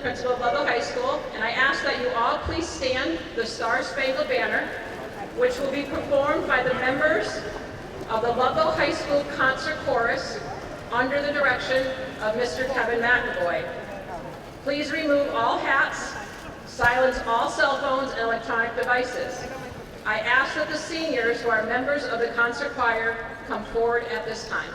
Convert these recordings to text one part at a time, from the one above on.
principal of Ludlow High School, and I ask that you all please stand the Star Spangled Banner, which will be performed by the members of the Ludlow High School Concert Chorus under the direction of Mr. Kevin McAvoy. Please remove all hats, silence all cell phones and electronic devices. I ask that the seniors who are members of the concert choir come forward at this time.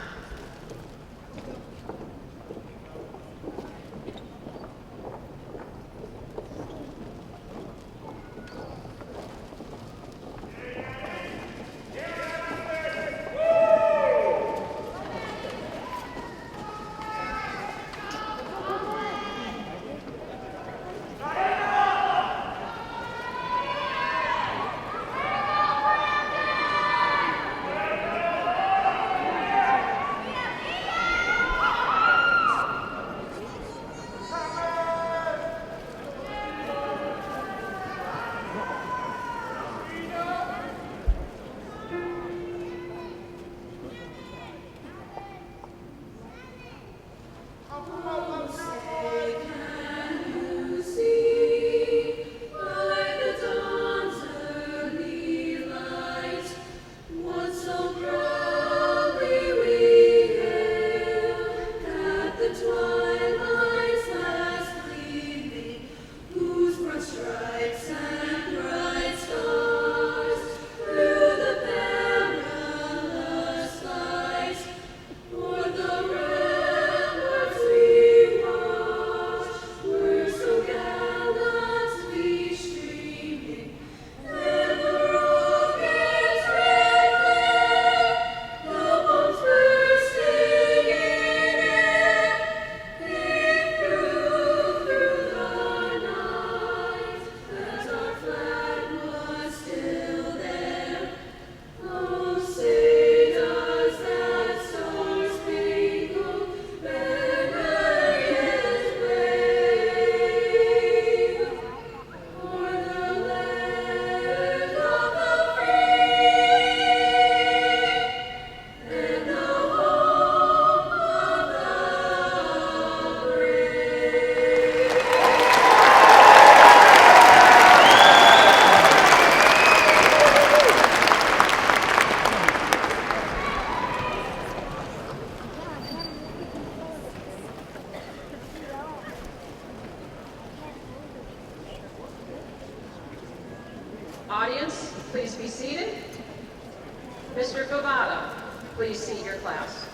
Audience, please be seated. Mr. Gavada, please seat your class.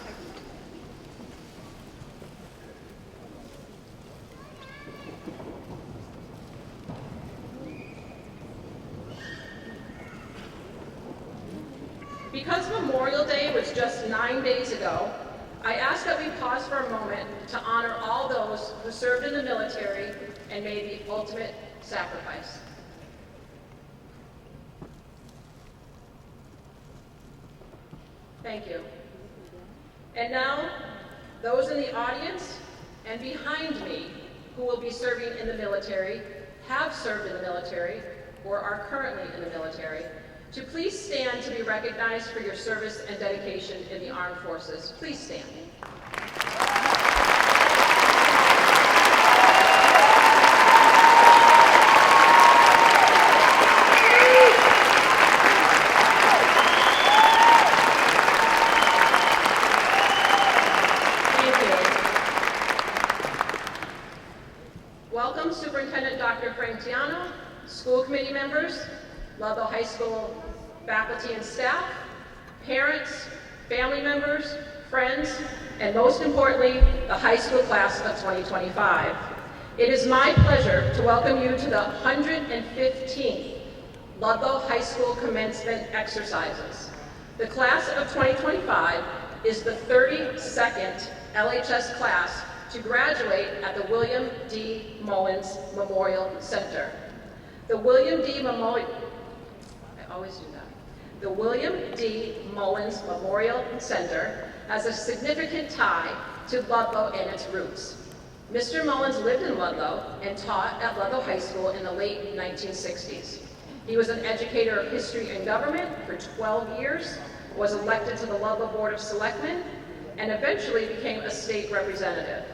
Because Memorial Day was just 9 days ago, I ask that we pause for a moment to honor all those who served in the military and made the ultimate sacrifice. Thank you. And now, those in the audience and behind me who will be serving in the military, have served in the military, or are currently in the military, to please stand to be recognized for your service and dedication in the armed forces. Please stand. Welcome, Superintendent Dr. Franciano, school committee members, Ludlow High School faculty and staff, parents, family members, friends, and most importantly, the high school class of 2025. It is my pleasure to welcome you to the 115th Ludlow High School commencement exercises. The class of 2025 is the 32nd LHS class to graduate at the William D. Mullins Memorial Center. The William D. The William D. Mullins Memorial Center has a significant tie to Ludlow and its roots. Mr. Mullins lived in Ludlow and taught at Ludlow High School in the late 1960s. He was an educator of history and government for 12 years, was elected to the Ludlow Board of Selectmen, and eventually became a state representative.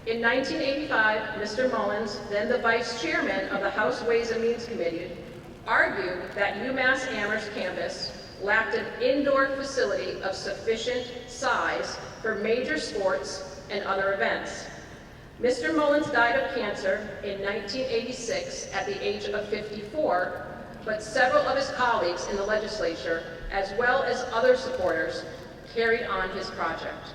In 1985, Mr. Mullins, then the vice chairman of the House Ways and Means Committee, argued that UMass Amherst campus lacked an indoor facility of sufficient size for major sports and other events. Mr. Mullins died of cancer in 1986 at the age of 54, but several of his colleagues in the legislature, as well as other supporters, carried on his project.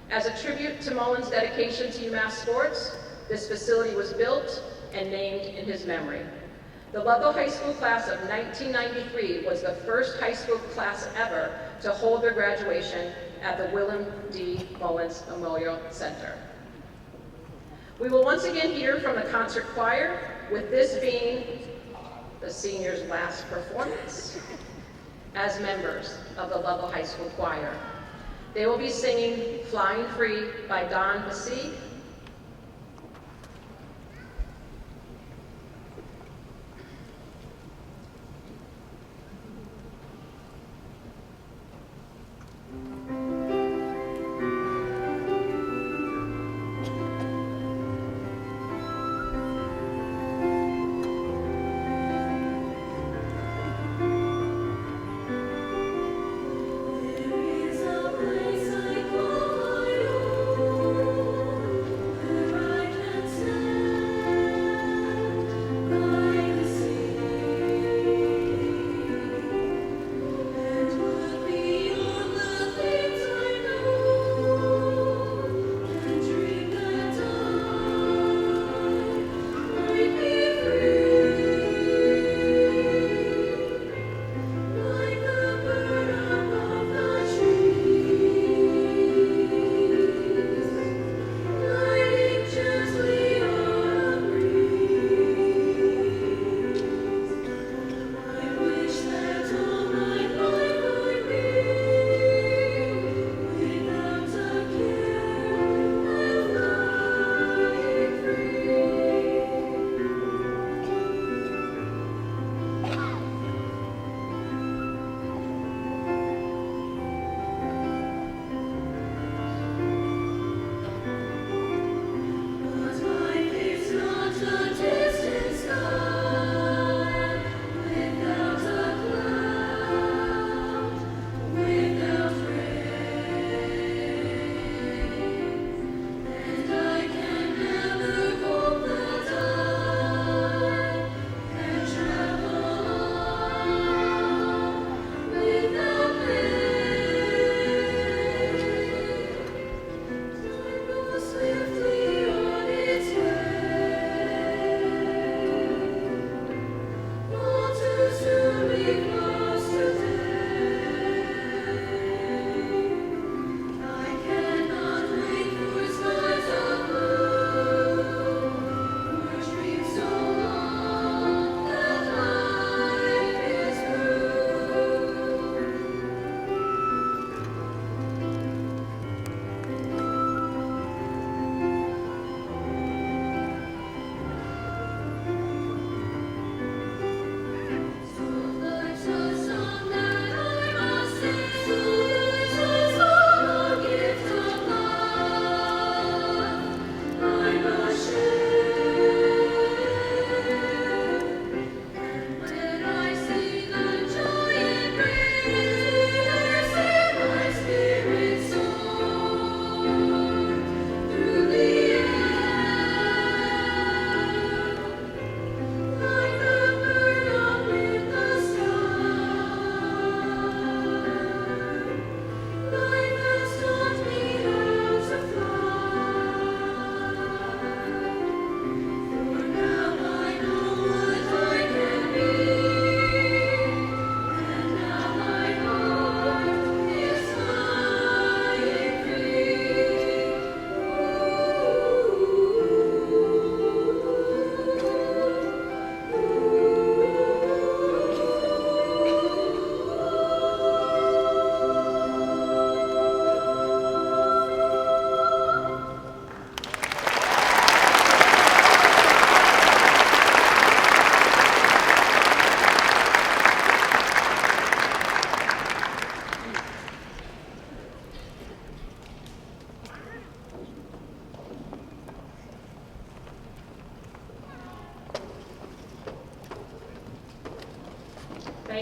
As a tribute to Mullins' dedication to UMass sports, this facility was built and named in his memory. The Ludlow High School class of 1993 was the first high school class ever to hold their graduation at the William D. Mullins Memorial Center. We will once again hear from the concert choir, with this being the seniors' last performance as members of the Ludlow High School Choir. They will be singing Flying Free by Don Basie. There is a place I call my own.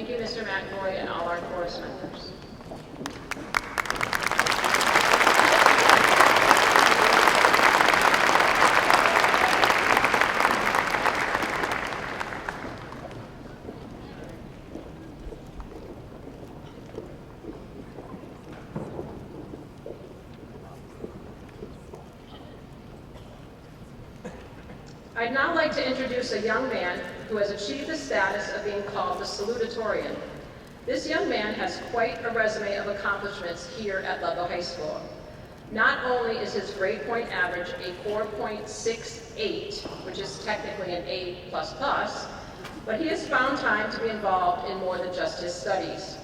Thank you, Mr. McAvoy, and all our chorus members. I'd now like to introduce a young man who has achieved the status of being called the Salutatorian. This young man has quite a resume of accomplishments here at Ludlow High School. Not only is his grade point average a 4.68, which is technically an A++, but he has found time to be involved in more than just his studies.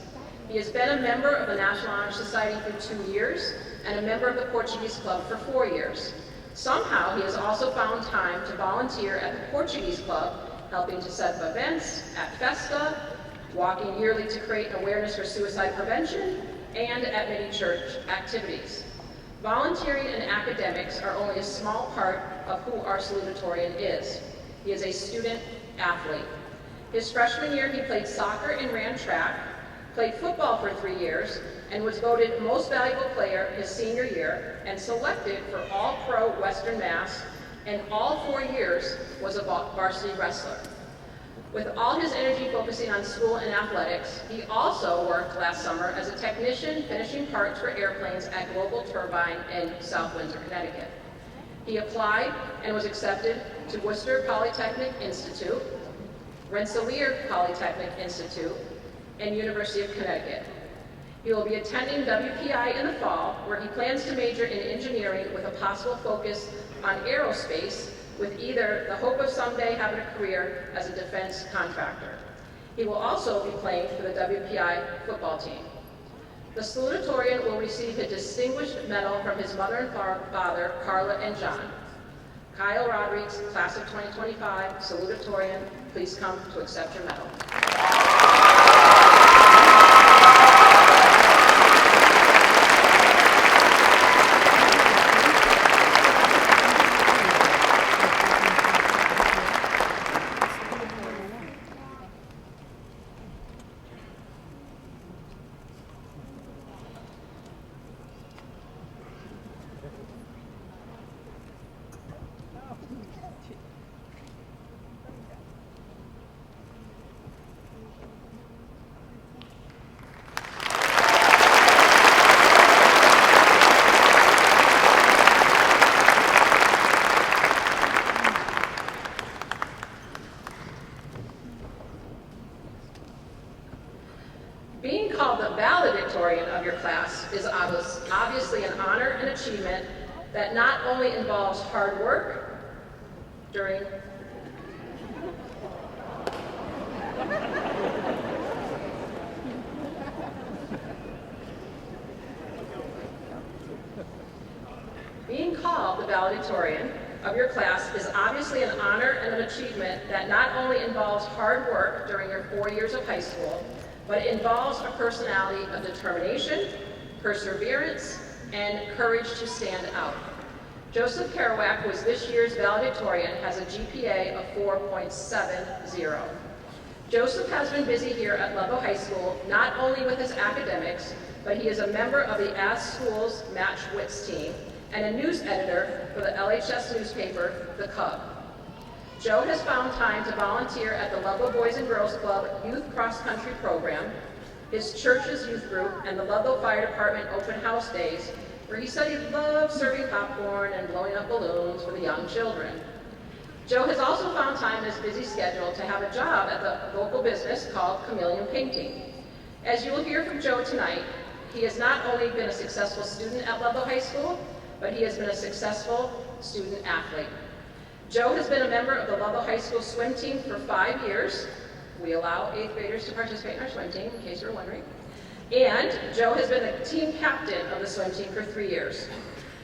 He has been a member of the National Honor Society for 2 years and a member of the Portuguese Club for 4 years. Somehow, he has also found time to volunteer at the Portuguese Club, helping to set up events at Festa, walking yearly to create awareness for suicide prevention, and at many church activities. Volunteering and academics are only a small part of who our salutatorian is. He is a student athlete. His freshman year, he played soccer and ran track, played football for 3 years, and was voted most valuable player his senior year and selected for All-Pro Western Mass, and all 4 years was a varsity wrestler. With all his energy focusing on school and athletics, he also worked last summer as a technician finishing parts for airplanes at Global Turbine in South Windsor, Connecticut. He applied and was accepted to Worcester Polytechnic Institute, Rensselaer Polytechnic Institute, and University of Connecticut. He will be attending WPI in the fall, where he plans to major in engineering with a possible focus on aerospace, with either the hope of someday having a career as a defense contractor. He will also be playing for the WPI football team. The salutatorian will receive a distinguished medal from his mother and father, Carla and John. Kyle Rodriguez, class of 2025, salutatorian, please come to accept your medal. Being called the valedictorian of your class is obviously an honor and achievement that not only involves hard work during Being called the valedictorian of your class is obviously an honor and an achievement that not only involves hard work during your 4 years of high school, but it involves a personality of determination, perseverance, and courage to stand out. Joseph Kerouac was this year's valedictorian, has a GPA of 4.70. Joseph has been busy here at Ludlow High School, not only with his academics, but he is a member of the As Schools Match Wits team and a news editor for the LHS newspaper, The Cub. Joe has found time to volunteer at the Ludlow Boys and Girls Club Youth Cross Country Program, his church's youth group, and the Ludlow Fire Department Open House Days, where he said he loved serving popcorn and blowing up balloons for the young children. Joe has also found time in his busy schedule to have a job at the local business called Chameleon Painting. As you will hear from Joe tonight, he has not only been a successful student at Ludlow High School, but he has been a successful student athlete. Joe has been a member of the Ludlow High School swim team for 5 years. We allow 8th graders to participate in our swim team, in case you're wondering. And Joe has been the team captain of the swim team for 3 years.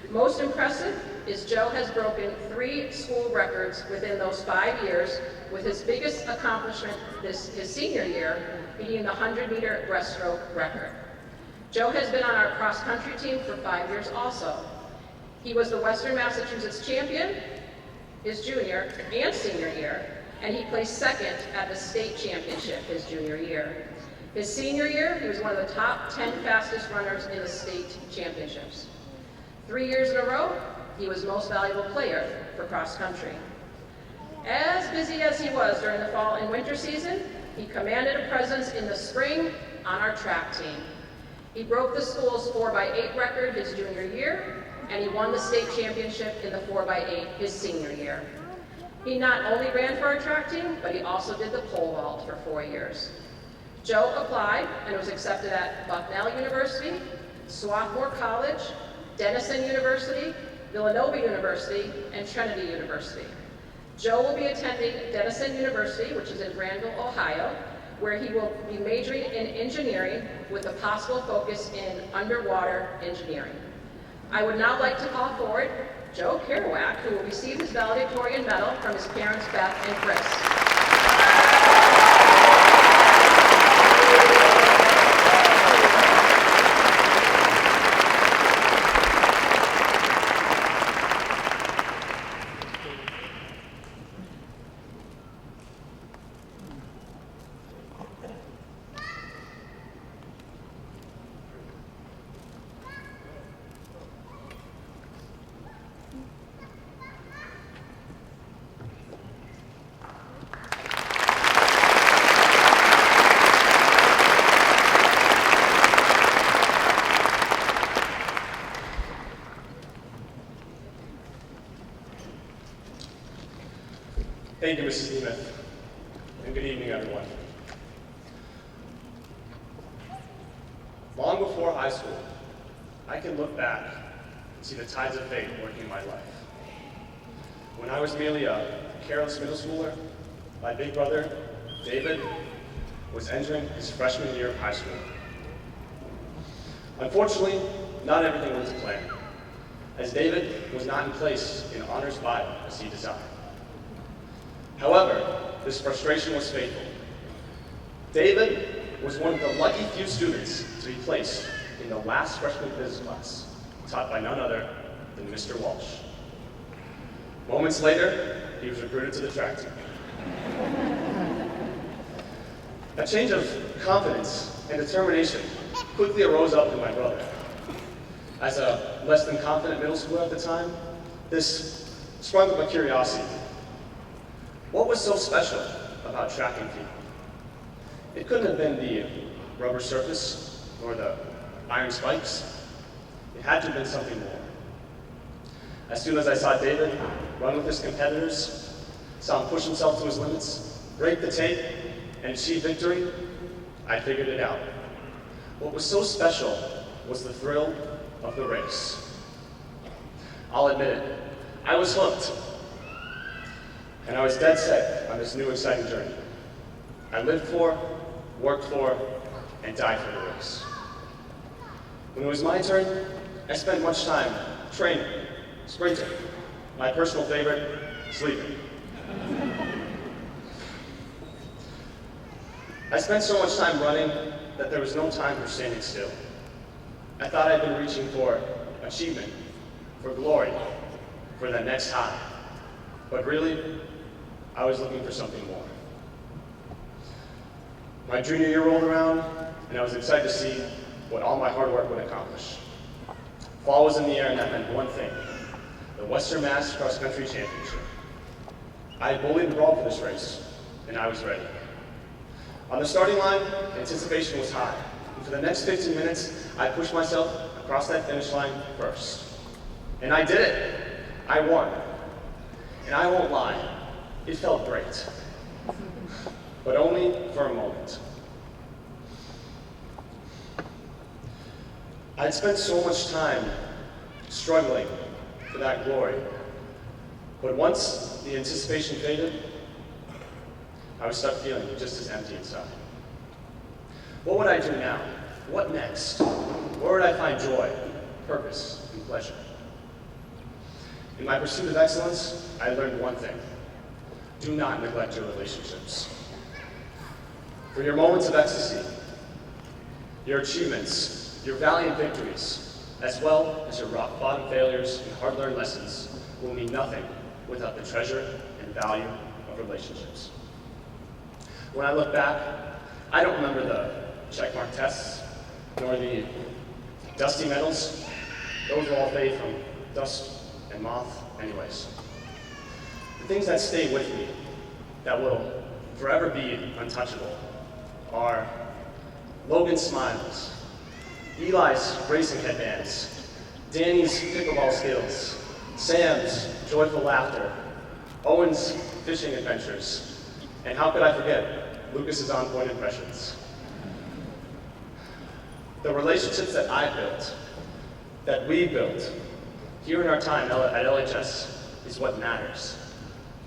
Most impressive is Joe has broken 3 school records within those 5 years, with his biggest accomplishment his senior year beating the 100-meter breaststroke record. Joe has been on our cross-country team for 5 years also. He was the Western Massachusetts champion his junior and senior year, and he placed second at the state championship his junior year. His senior year, he was one of the top 10 fastest runners in the state championships. 3 years in a row, he was most valuable player for cross country. As busy as he was during the fall and winter season, he commanded a presence in the spring on our track team. He broke the school's 4x8 record his junior year, and he won the state championship in the 4x8 his senior year. He not only ran for our track team, but he also did the pole vault for 4 years. Joe applied and was accepted at Bucknell University, Swarthmore College, Denison University, Villanova University, and Trinity University. Joe will be attending Denison University, which is in Granville, Ohio, where he will be majoring in engineering with a possible focus in underwater engineering. I would now like to call forward Joe Kerouac, who will receive his valedictorian medal from his parents, Beth and Chris. Thank you, Mrs. Nemeth, and good evening, everyone. Long before high school, I can look back and see the tides of fate working in my life. When I was merely a careless middle schooler, my big brother, David, was entering his freshman year of high school. Unfortunately, not everything went to plan, as David was not in place in honors bio as he desired. However, this frustration was fatal. David was one of the lucky few students to be placed in the last freshman business class, taught by none other than Mr. Walsh. Moments later, he was recruited to the track team. A change of confidence and determination quickly arose up in my brother. As a less than confident middle schooler at the time, this sprung up a curiosity. What was so special about track and field? It couldn't have been the rubber surface or the iron spikes. It had to have been something more. As soon as I saw David run with his competitors, saw him push himself to his limits, break the tape, and achieve victory, I figured it out. What was so special was the thrill of the race. I'll admit it, I was hooked. And I was dead set on this new exciting journey. I lived for, worked for, and died for the race. When it was my turn, I spent much time training, sprinting, my personal favorite, sleeping. I spent so much time running that there was no time for standing still. I thought I'd been reaching for achievement, for glory, for the next high. But really, I was looking for something more. My junior year rolled around, and I was excited to see what all my hard work would accomplish. Fall was in the air, and that meant one thing: the Western Mass Cross Country Championship. I had bullied and brawled for this race, and I was ready. On the starting line, anticipation was high, and for the next 15 minutes, I pushed myself across that finish line first. And I did it. I won. And I won't lie, it felt great. But only for a moment. I'd spent so much time struggling for that glory, but once the anticipation faded, I was stuck feeling just as empty inside. What would I do now? What next? Where would I find joy, purpose, and pleasure? In my pursuit of excellence, I learned one thing: do not neglect your relationships. For your moments of ecstasy, your achievements, your valiant victories, as well as your rock-bottom failures and hard-learned lessons will mean nothing without the treasure and value of of relationships. When I look back, I don't remember the checkmark tests, nor the dusty medals. Those will all fade from dust and moth anyways. The things that stay with me, that will forever be untouchable, are Logan's smiles, Eli's racing headbands, Danny's pickleball skills, Sam's joyful laughter, Owen's fishing adventures, and how could I forget Lucas's on-point impressions. The relationships that I built, that we built, here in our time at LHS is what matters.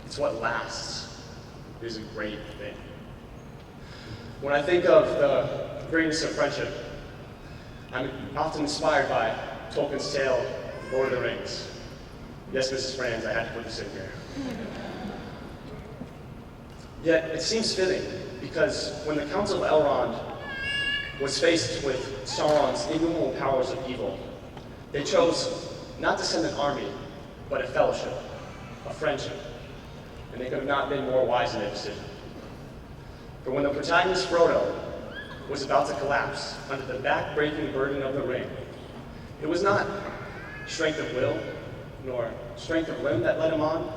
It's what lasts. It is a great thing. When I think of the greatness of friendship, I'm often inspired by Tolkien's tale, Lord of the Rings. Yes, Mrs. Franz, I had to put this in here. Yet, it seems fitting, because when the Council of Elrond was faced with Sauron's innumerable powers of evil, they chose not to send an army, but a fellowship, a friendship. And they could have not been more wise in their decision. For when the protagonist Frodo was about to collapse under the back-breaking burden of the ring, it was not strength of will, nor strength of limb that led him on,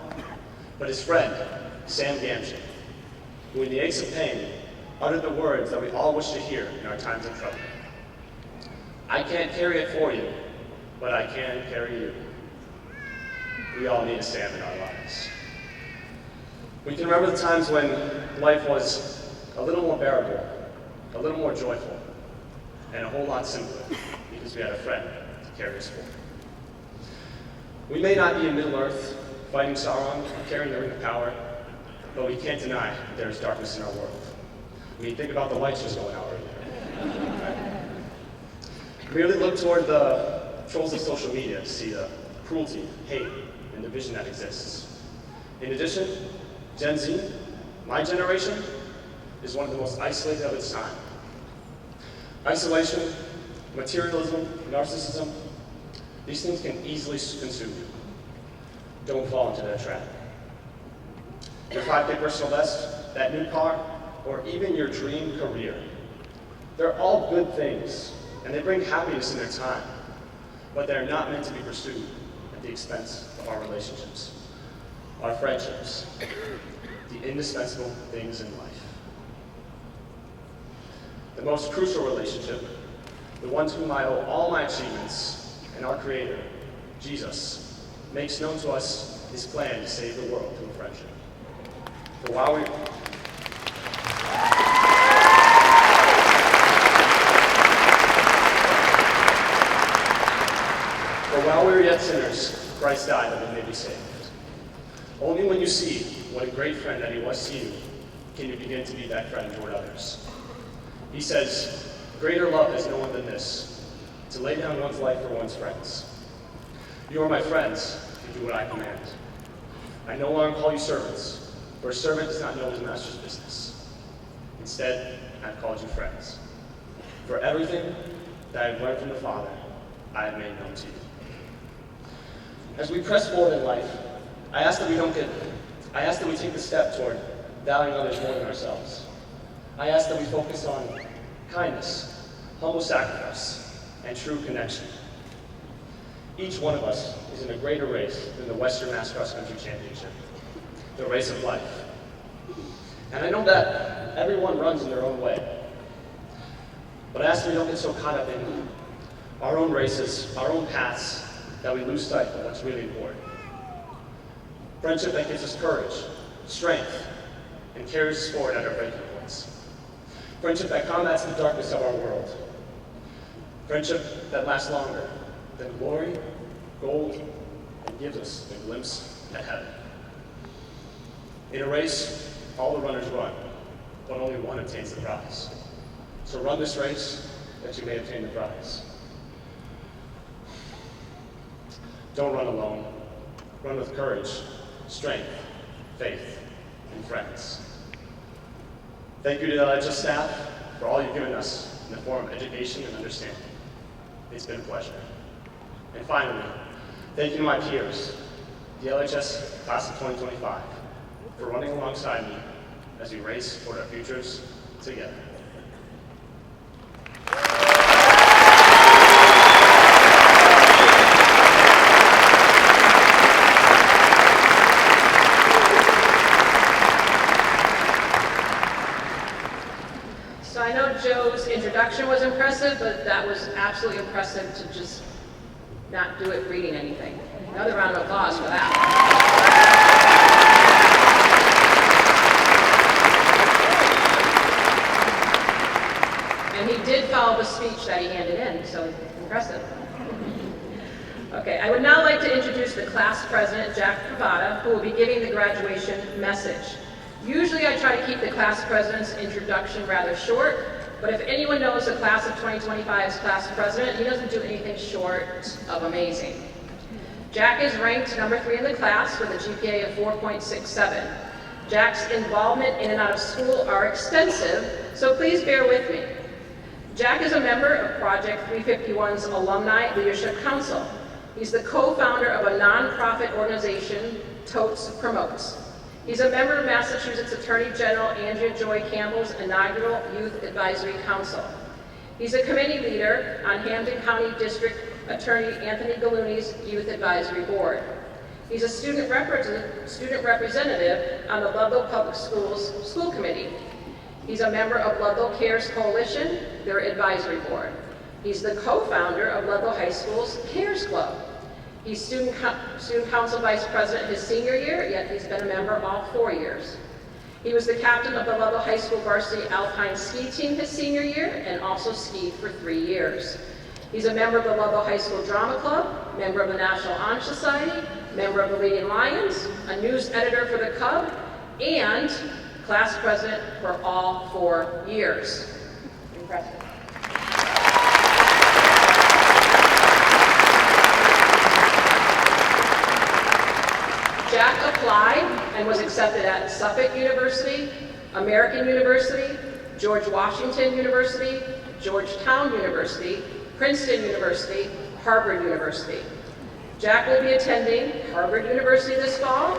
but his friend, Sam Gamgee, who in the aches of pain uttered the words that we all wish to hear in our times of trouble. I can't carry it for you, but I can carry you. We all need a Sam in our lives. We can remember the times when life was a little more bearable, a little more joyful, and a whole lot simpler because we had a friend to carry us forward. We may not be in Middle-earth fighting Sauron, carrying the Ring of Power, but we can't deny that there is darkness in our world. I mean, think about the lights just going out right there. Merely look toward the trolls of social media to see the cruelty, hate, and division that exists. In addition, Gen Z, my generation, is one of the most isolated of its time. Isolation, materialism, narcissism, these things can easily consume you. Don't fall into that trap. Your 5K personal best, that new car, or even your dream career. They're all good things, and they bring happiness in their time, but they're not meant to be pursued at the expense of our relationships, our friendships, the indispensable things in life. The most crucial relationship, the one to whom I owe all my achievements, and our Creator, Jesus, makes known to us his plan to save the world through friendship. For while we were yet sinners, Christ died that we may be saved. Only when you see what a great friend that he was to you, can you begin to be that friend toward others. He says, greater love has no one than this, to lay down one's life for one's friends. You are my friends, if you do what I command. I no longer call you servants, for a servant does not know his master's business. Instead, I've called you friends. For everything that I have learned from the Father, I have made known to you. As we press forward in life, I ask that we take the step toward valuing others more than ourselves. I ask that we focus on kindness, humble sacrifice, and true connection. Each one of us is in a greater race than the Western Mass Cross Country Championship, the race of life. And I know that everyone runs in their own way. But I ask that we don't get so caught up in our own races, our own paths, that we lose sight of what's really important. Friendship that gives us courage, strength, and carries us forward at our breaking points. Friendship that combats the darkness of our world. Friendship that lasts longer than glory, gold, and gives us a glimpse at heaven. In a race, all the runners run, but only one obtains the prize. So run this race that you may obtain the prize. Don't run alone. Run with courage, strength, faith, and friends. Thank you to the LHS staff for all you've given us in the form of education and understanding. It's been a pleasure. And finally, thank you to my peers, the LHS Class of 2025, for running alongside me as we race toward our futures together. So I know Joe's introduction was impressive, but that was absolutely impressive to just not do it reading anything. Another round of applause for that. And he did follow the speech that he handed in, so impressive. Okay, I would now like to introduce the class president, Jack Cavada, who will be giving the graduation message. Usually I try to keep the class president's introduction rather short, but if anyone knows the class of 2025's class president, he doesn't do anything short of amazing. Jack is ranked number 3 in the class with a GPA of 4.67. Jack's involvement in and out of school are extensive, so please bear with me. Jack is a member of Project 351's Alumni Leadership Council. He's the co-founder of a nonprofit organization, Totes Promotes. He's a member of Massachusetts Attorney General Andrea Joy Campbell's inaugural Youth Advisory Council. He's a committee leader on Hampden County District Attorney Anthony Gallooni's Youth Advisory Board. He's a student representative on the Ludlow Public Schools School Committee. He's a member of Ludlow Cares Coalition, their advisory board. He's the co-founder of Ludlow High School's Cares Club. He's student council vice president his senior year, yet he's been a member all 4 years. He was the captain of the Ludlow High School varsity alpine ski team his senior year and also skied for 3 years. He's a member of the Ludlow High School Drama Club, member of the National Honor Society, member of the Lady Lions, a news editor for the Cub, and class president for all 4 years. Impressive. Jack applied and was accepted at Suffolk University, American University, George Washington University, Georgetown University, Princeton University, Harvard University. Jack will be attending Harvard University this fall.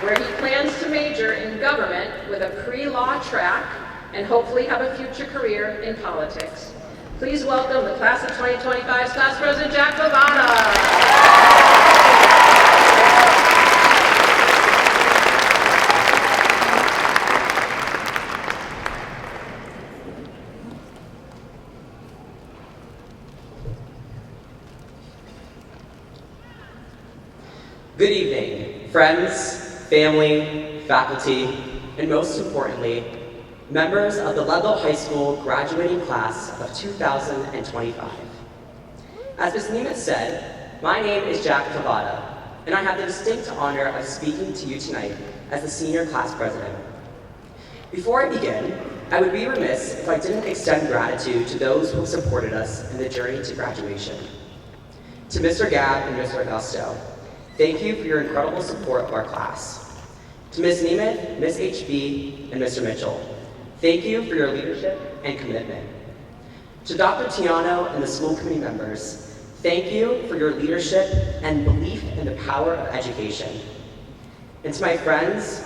Where he plans to major in government with a pre-law track and hopefully have a future career in politics. Please welcome the class of 2025's class president, Jack Cavada. Good evening, friends, family, faculty, and most importantly, members of the Ludlow High School graduating class of 2025. As Ms. Nemeth said, my name is Jack Cavada, and I have the distinct honor of speaking to you tonight as the senior class president. Before I begin, I would be remiss if I didn't extend gratitude to those who have supported us in the journey to graduation. To Mr. Gabb and Mr. Augusto, thank you for your incredible support of our class. To Ms. Nemeth, Ms. HB, and Mr. Mitchell, thank you for your leadership and commitment. To Dr. Tiano and the school committee members, thank you for your leadership and belief in the power of education. And to my friends,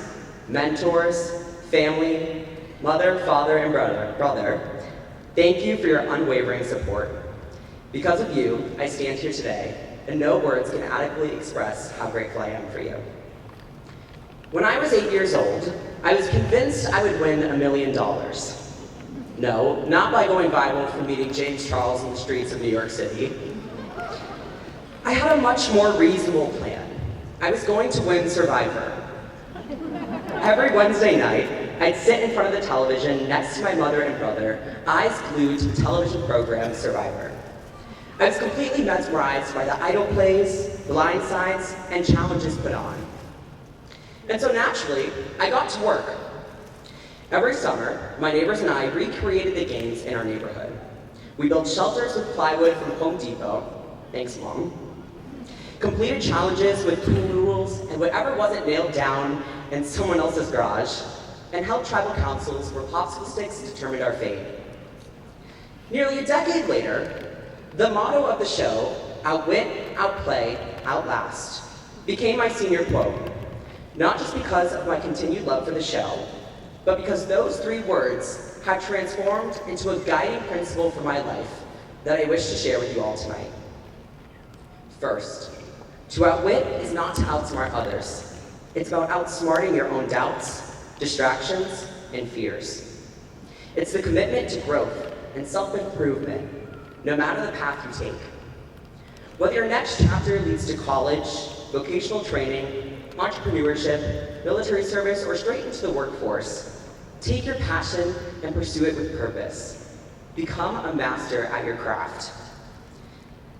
mentors, family, mother, father, and brother, thank you for your unwavering support. Because of you, I stand here today, and no words can adequately express how grateful I am for you. When I was 8 years old, I was convinced I would win $1 million. No, not by going viral from meeting James Charles in the streets of New York City. I had a much more reasonable plan. I was going to win Survivor. Every Wednesday night, I'd sit in front of the television next to my mother and brother, eyes glued to the television program Survivor. I was completely mesmerized by the idol plays, blind sides, and challenges put on. And so naturally, I got to work. Every summer, my neighbors and I recreated the games in our neighborhood. We built shelters with plywood from Home Depot, thanks Mom, completed challenges with pool rules and whatever wasn't nailed down in someone else's garage, and held tribal councils where popsicle sticks determined our fate. Nearly a decade later, The motto of the show, outwit, outplay, outlast, became my senior quote, not just because of my continued love for the show, but because those 3 words have transformed into a guiding principle for my life that I wish to share with you all tonight. First, to outwit is not to outsmart others. It's about outsmarting your own doubts, distractions, and fears. It's the commitment to growth and self-improvement, no matter the path you take. Whether your next chapter leads to college, vocational training, entrepreneurship, military service, or straight into the workforce, take your passion and pursue it with purpose. Become a master at your craft.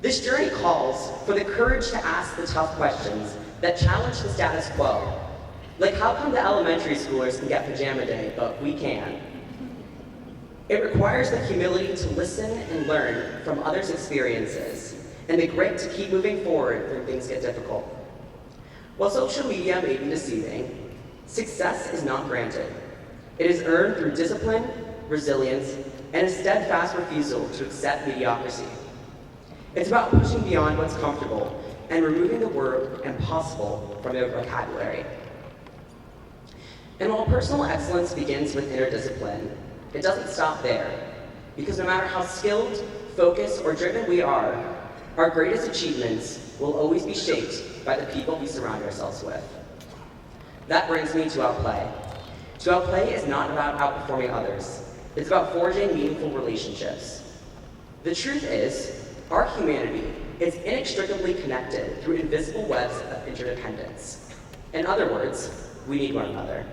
This journey calls for the courage to ask the tough questions that challenge the status quo. Like, how come the elementary schoolers can get pajama day, but we can't? It requires the humility to listen and learn from others' experiences, and the grit to keep moving forward when things get difficult. While social media may be deceiving, success is not granted. It is earned through discipline, resilience, and a steadfast refusal to accept mediocrity. It's about pushing beyond what's comfortable and removing the word impossible from your vocabulary. And while personal excellence begins with inner discipline, it doesn't stop there, because no matter how skilled, focused, or driven we are, our greatest achievements will always be shaped by the people we surround ourselves with. That brings me to outplay. To outplay is not about outperforming others. It's about forging meaningful relationships. The truth is, our humanity is inextricably connected through invisible webs of interdependence. In other words, we need one another.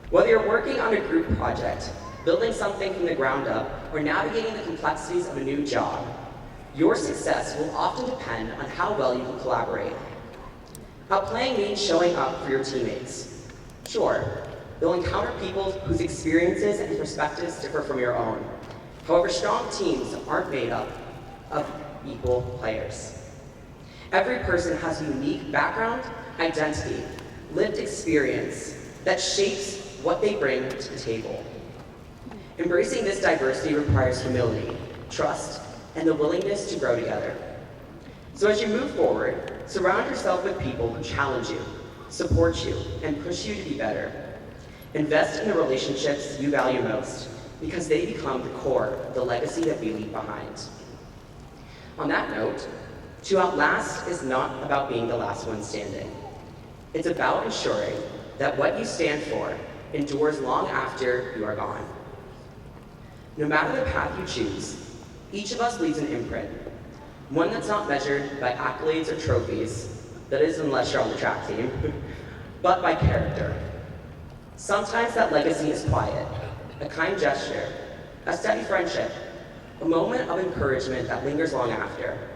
Whether you're working on a group project, building something from the ground up, or navigating the complexities of a new job, your success will often depend on how well you can collaborate. Outplaying means showing up for your teammates. Sure, you'll encounter people whose experiences and perspectives differ from your own. However, strong teams aren't made up of equal players. Every person has a unique background, identity, lived experience that shapes what they bring to the table. Embracing this diversity requires humility, trust, and the willingness to grow together. So as you move forward, surround yourself with people who challenge you, support you, and push you to be better. Invest in the relationships you value most, because they become the core of the legacy that we leave behind. On that note, to outlast is not about being the last one standing. It's about ensuring that what you stand for endures long after you are gone. No matter the path you choose, each of us leaves an imprint, one that's not measured by accolades or trophies, that is unless you're on the track team, but by character. Sometimes that legacy is quiet, a kind gesture, a steady friendship, a moment of encouragement that lingers long after.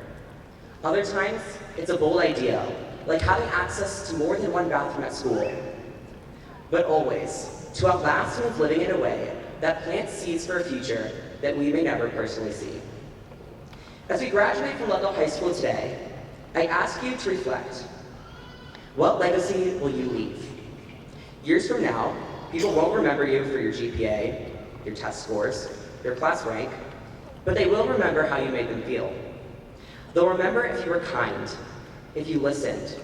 Other times, it's a bold idea, like having access to more than one bathroom at school. But always, to outlast means living in a way that plants seeds for a future that we may never personally see. As we graduate from Ludlow High School today, I ask you to reflect. What legacy will you leave? Years from now, people won't remember you for your GPA, your test scores, your class rank, but they will remember how you made them feel. They'll remember if you were kind, if you listened,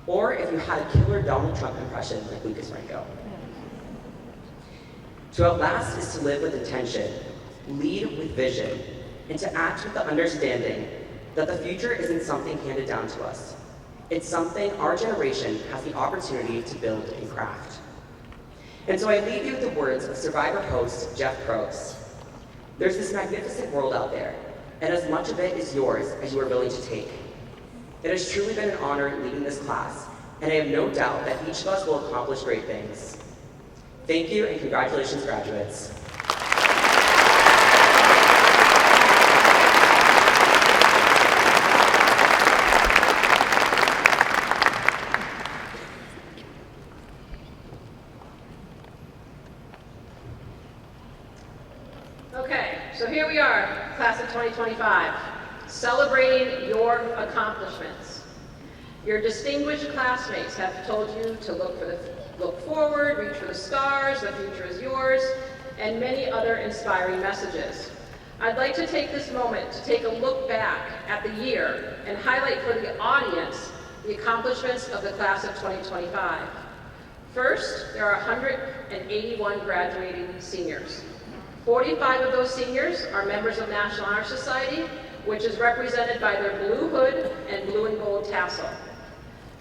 or if you had a killer Donald Trump impression like Lucas Franco. To outlast is to live with intention, lead with vision, and to act with the understanding that the future isn't something handed down to us. It's something our generation has the opportunity to build and craft. And so I leave you with the words of Survivor host Jeff Probst. There's this magnificent world out there, and as much of it is yours as you are willing to take. It has truly been an honor leading this class, and I have no doubt that each of us will accomplish great things. Thank you, and congratulations, graduates. Okay, so here we are, class of 2025, celebrating your accomplishments. Your distinguished classmates have told you to look forward, reach for the stars, the future is yours, and many other inspiring messages. I'd like to take this moment to take a look back at the year and highlight for the audience the accomplishments of the class of 2025. First, there are 181 graduating seniors. 45 of those seniors are members of National Honor Society, which is represented by their blue hood and blue and gold tassel.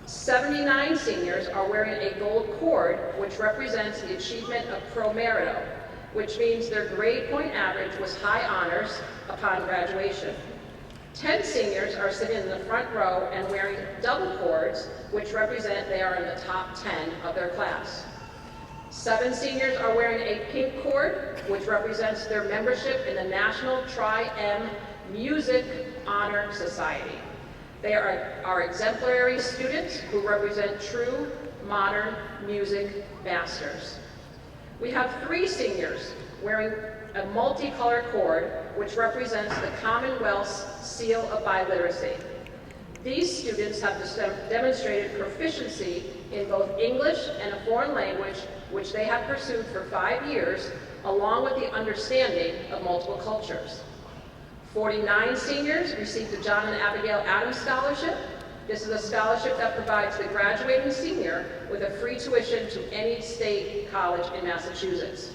79 seniors are wearing a gold cord, which represents the achievement of pro merito, which means their grade point average was high honors upon graduation. 10 seniors are sitting in the front row and wearing double cords, which represent they are in the top 10 of their class. 7 seniors are wearing a pink cord, which represents their membership in the National Tri-M Music Honor Society. They are exemplary students who represent true modern music masters. We have 3 seniors wearing a multicolored cord, which represents the Commonwealth's seal of biliteracy. These students have demonstrated proficiency in both English and a foreign language, which they have pursued for 5 years, along with the understanding of multiple cultures. 49 seniors received the John and Abigail Adams Scholarship. This is a scholarship that provides the graduating senior with a free tuition to any state college in Massachusetts.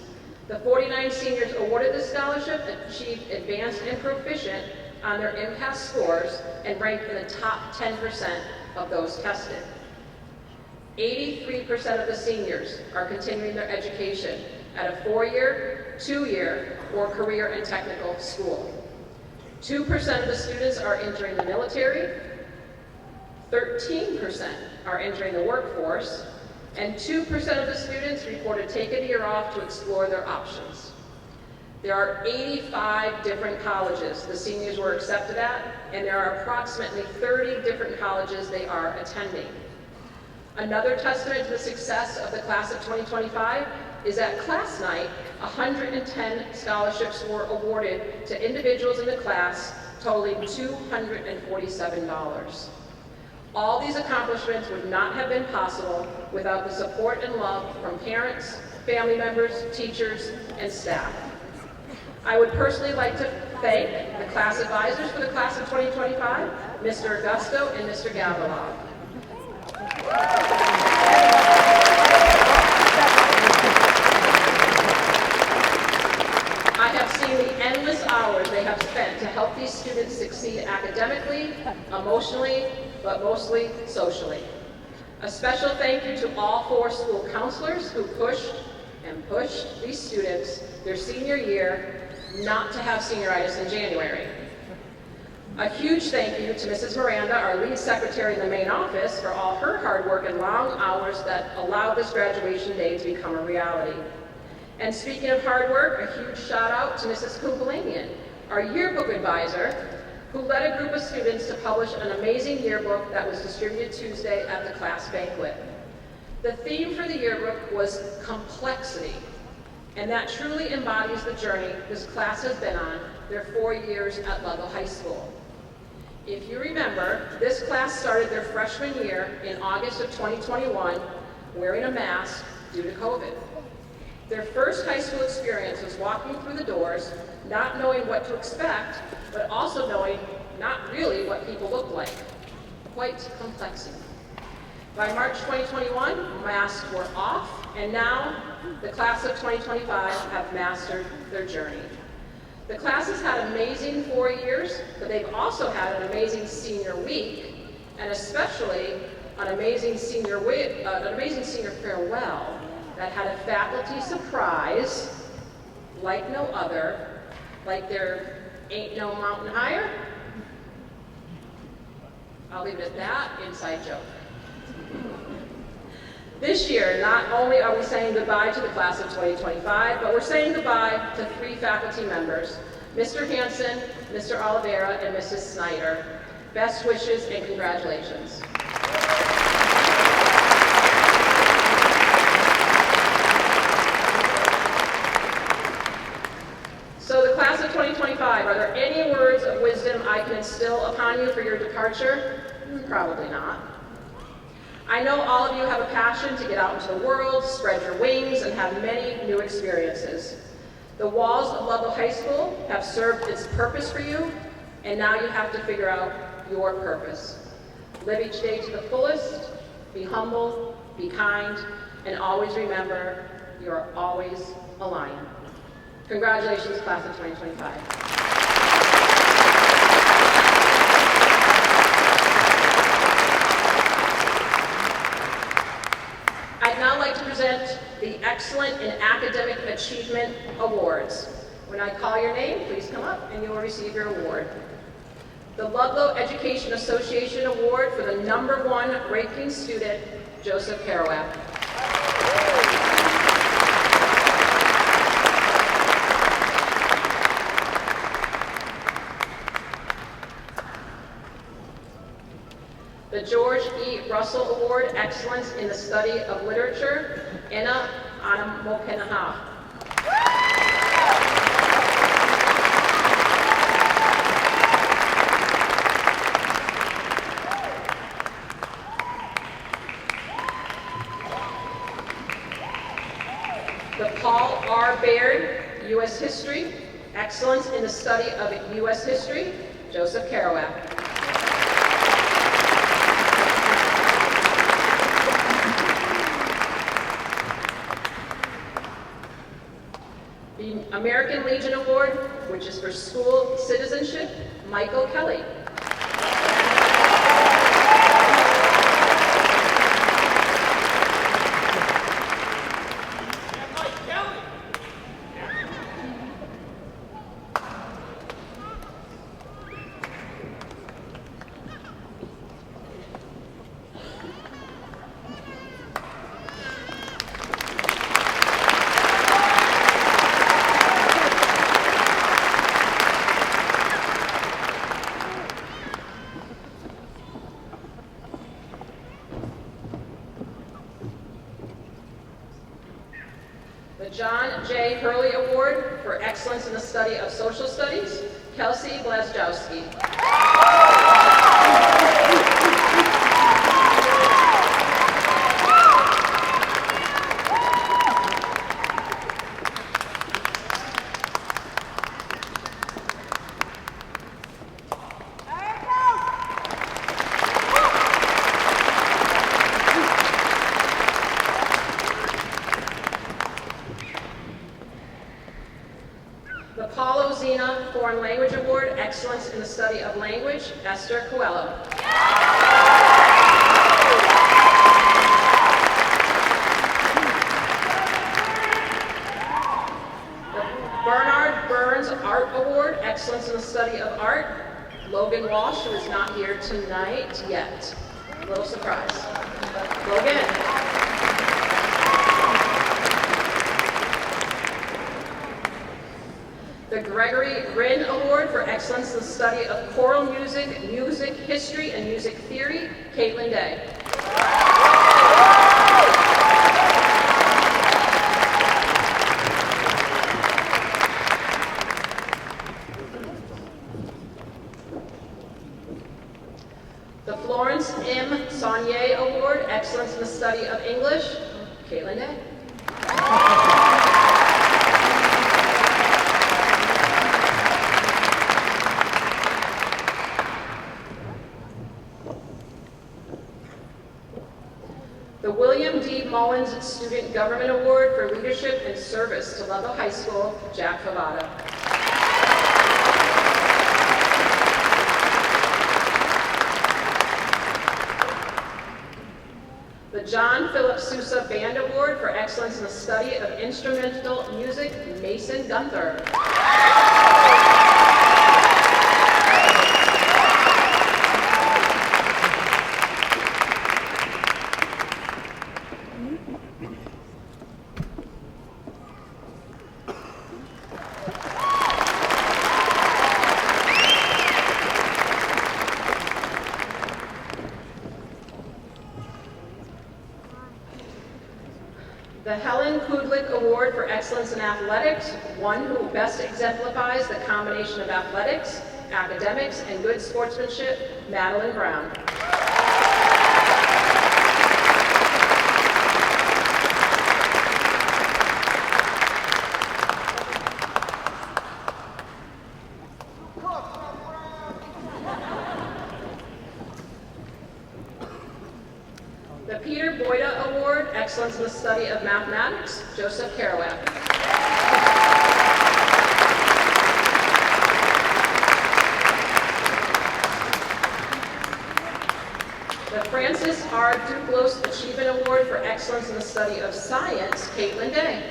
The 49 seniors awarded this scholarship achieved advanced and proficient on their MCAS scores and ranked in the top 10% of those tested. 83% of the seniors are continuing their education at a 4-year, 2-year, or career and technical school. 2% of the students are entering the military, 13% are entering the workforce, and 2% of the students reported taking a year off to explore their options. There are 85 different colleges the seniors were accepted at, and there are approximately 30 different colleges they are attending. Another testament to the success of the class of 2025 is at class night, 110 scholarships were awarded to individuals in the class, totaling $247. All these accomplishments would not have been possible without the support and love from parents, family members, teachers, and staff. I would personally like to thank the class advisors for the class of 2025, Mr. Augusto and Mr. Gavilov. I have seen the endless hours they have spent to help these students succeed academically, emotionally, but mostly socially. A special thank you to all 4 school counselors who pushed and pushed these students their senior year not to have senioritis in January. A huge thank you to Mrs. Miranda, our lead secretary in the main office, for all her hard work and long hours that allowed this graduation day to become a reality. And speaking of hard work, a huge shout out to Mrs. Kumpalanian, our yearbook advisor, who led a group of students to publish an amazing yearbook that was distributed Tuesday at the class banquet. The theme for the yearbook was complexity, and that truly embodies the journey this class has been on their 4 years at Ludlow High School. If you remember, this class started their freshman year in August of 2021 wearing a mask due to COVID. Their first high school experience was walking through the doors, not knowing what to expect, but also knowing not really what people look like. Quite complexity. By March 2021, masks were off, and now the class of 2025 have mastered their journey. The class has had amazing 4 years, but they've also had an amazing senior week, and especially an amazing senior farewell that had a faculty surprise like no other, like there ain't no mountain higher. I'll leave it at that, inside joke. This year, not only are we saying goodbye to the class of 2025, but we're saying goodbye to 3 faculty members, Mr. Hansen, Mr. Oliveira, and Mrs. Snyder. Best wishes and congratulations. So the class of 2025, are there any words of wisdom I can instill upon you for your departure? Probably not. I know all of you have a passion to get out into the world, spread your wings, and have many new experiences. The walls of Ludlow High School have served its purpose for you, and now you have to figure out your purpose. Live each day to the fullest, be humble, be kind, and always remember you're always a lion. Congratulations, class of 2025. I'd now like to present the Excellent in Academic Achievement Awards. When I call your name, please come up and you will receive your award. The Ludlow Education Association Award for the #1 ranking student, Joseph Kerouac. The George E. Russell Award, Excellence in the Study of Literature, Ina Anamokenaha. The Paul R. Baird, U.S. History, Excellence in the Study of U.S. History, Joseph Kerouac. The American Legion Award, which is for school citizenship, Michael Kelly. The John J. Hurley Award for Excellence in the Study of Social Studies, Kelsey Blazjowski. The Paulo Zena Foreign Language Award, Excellence in the Study of Language, Esther Coelho. The Bernard Burns Art Award, Excellence in the Study of Art, Logan Walsh, who is not here tonight yet. A little surprise. Logan. The Gregory Rinn Award for Excellence in the Study of Choral Music, Music History, and Music Theory, Caitlin Day. The Florence M. Saunier Award, Excellence in the Study of English, Caitlin Day. The William D. Mullins Student Government Award for Leadership and Service to Ludlow High School, Jack Favada. The John Philip Sousa Band Award for Excellence in the Study of Instrumental Music, Mason Gunther. The Helen Kudlick Award for Excellence in Athletics, one who best exemplifies the combination of athletics, academics, and good sportsmanship, Madeline Brown. excellence in the study of mathematics, Joseph Kerouac. The Francis R. Duclos Achievement Award for Excellence in the Study of Science, Caitlin Day.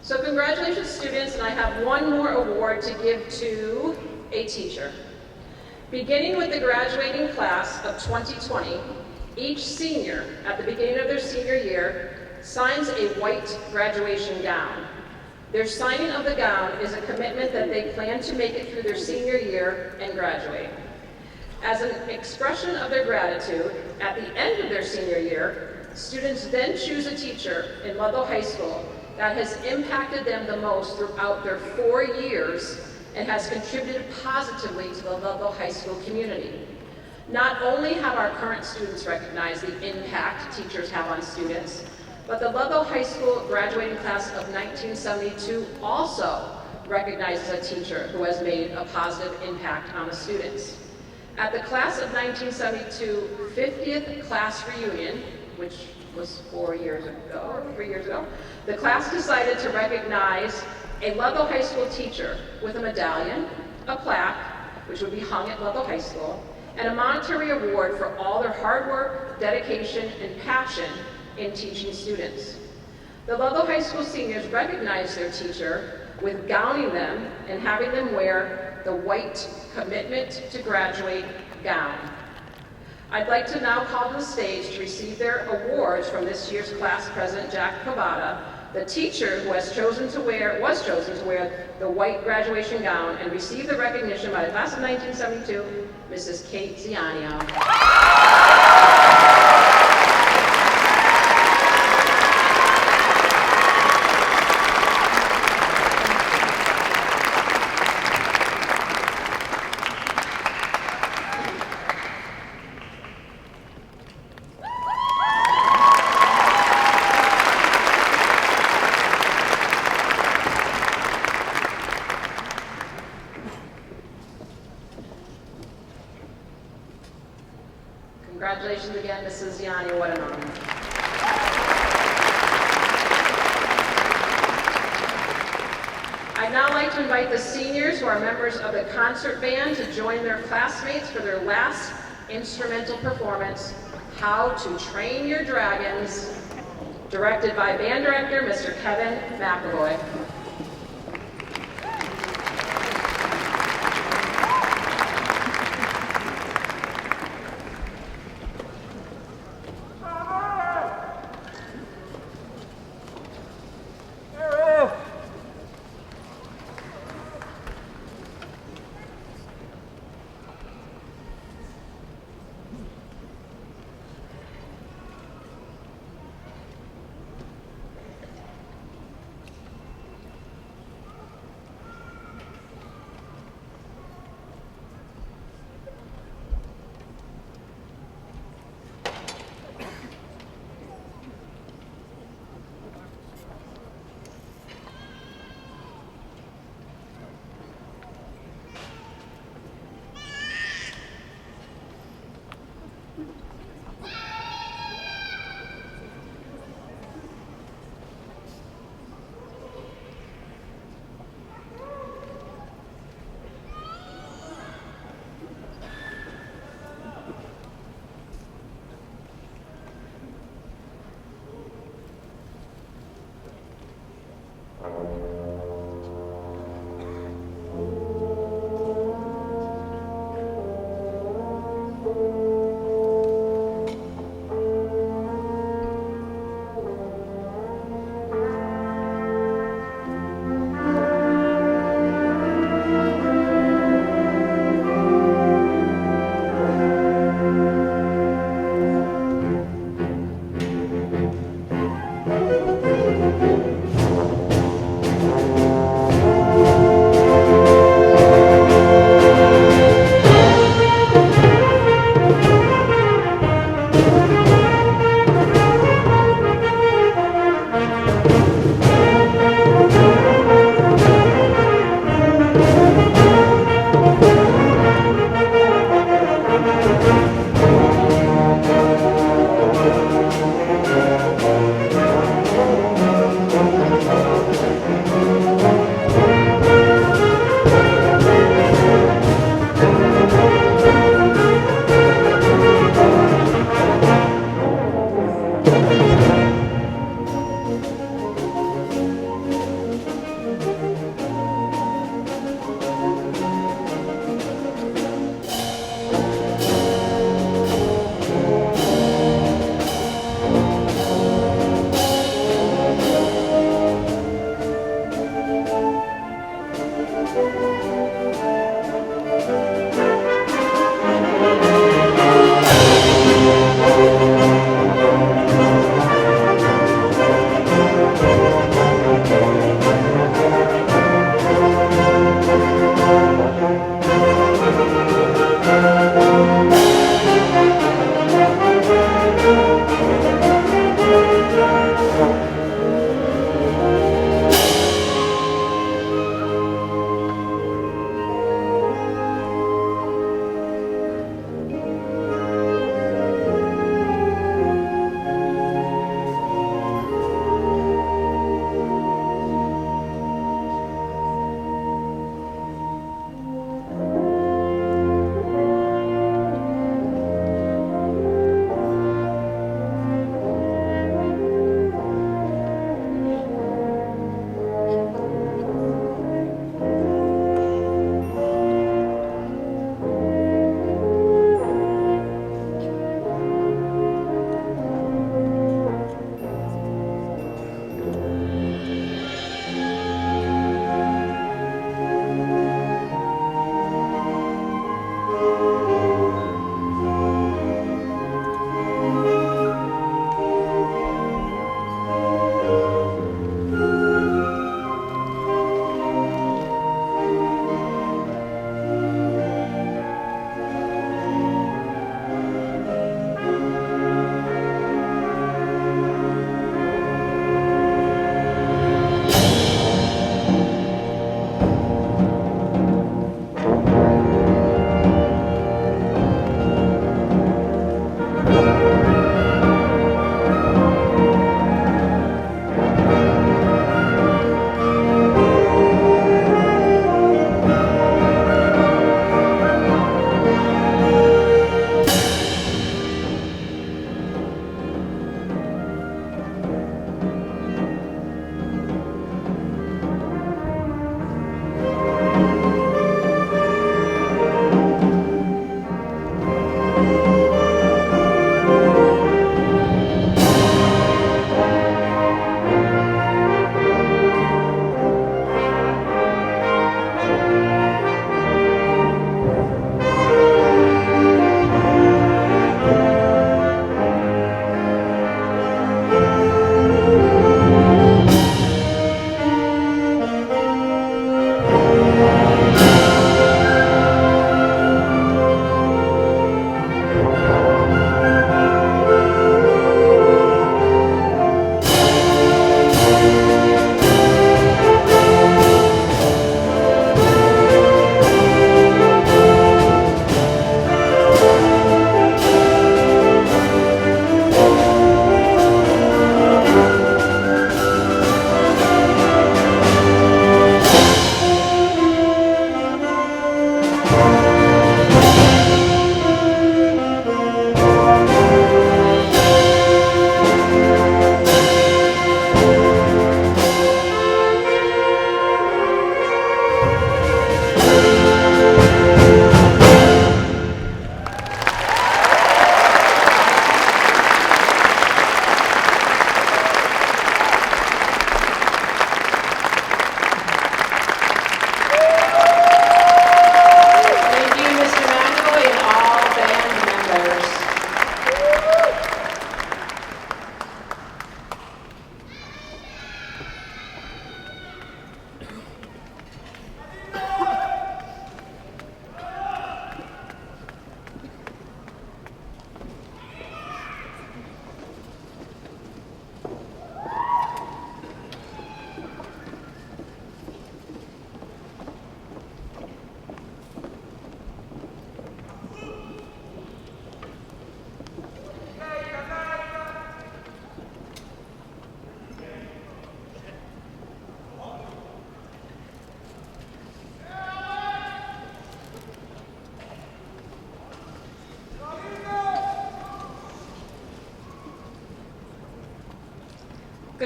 So congratulations, students, and I have one more award to give to a teacher. Beginning with the graduating class of 2020, each senior, at the beginning of their senior year, signs a white graduation gown. Their signing of the gown is a commitment that they plan to make it through their senior year and graduate. As an expression of their gratitude, at the end of their senior year, students then choose a teacher in Ludlow High School that has impacted them the most throughout their 4 years and has contributed positively to the Ludlow High School community. Not only have our current students recognized the impact teachers have on students, but the Ludlow High School graduating class of 1972 also recognizes a teacher who has made a positive impact on the students. At the class of 1972 50th class reunion, which was 3 years ago, the class decided to recognize a Ludlow High School teacher with a medallion, a plaque, which would be hung at Ludlow High School, and a monetary award for all their hard work, dedication, and passion in teaching students. The Ludlow High School seniors recognized their teacher with gowning them and having them wear the white Commitment to Graduate gown. I'd like to now call to the stage to receive their awards from this year's class president, Jack Cavada, the teacher who was chosen to wear the white graduation gown and received the recognition by the class of 1972, Mrs. Kate Zianio. Congratulations again, Mrs. Ziani, what an honor. I'd now like to invite the seniors who are members of the concert band to join their classmates for their last instrumental performance, How to Train Your Dragons, directed by band director, Mr. Kevin McAvoy.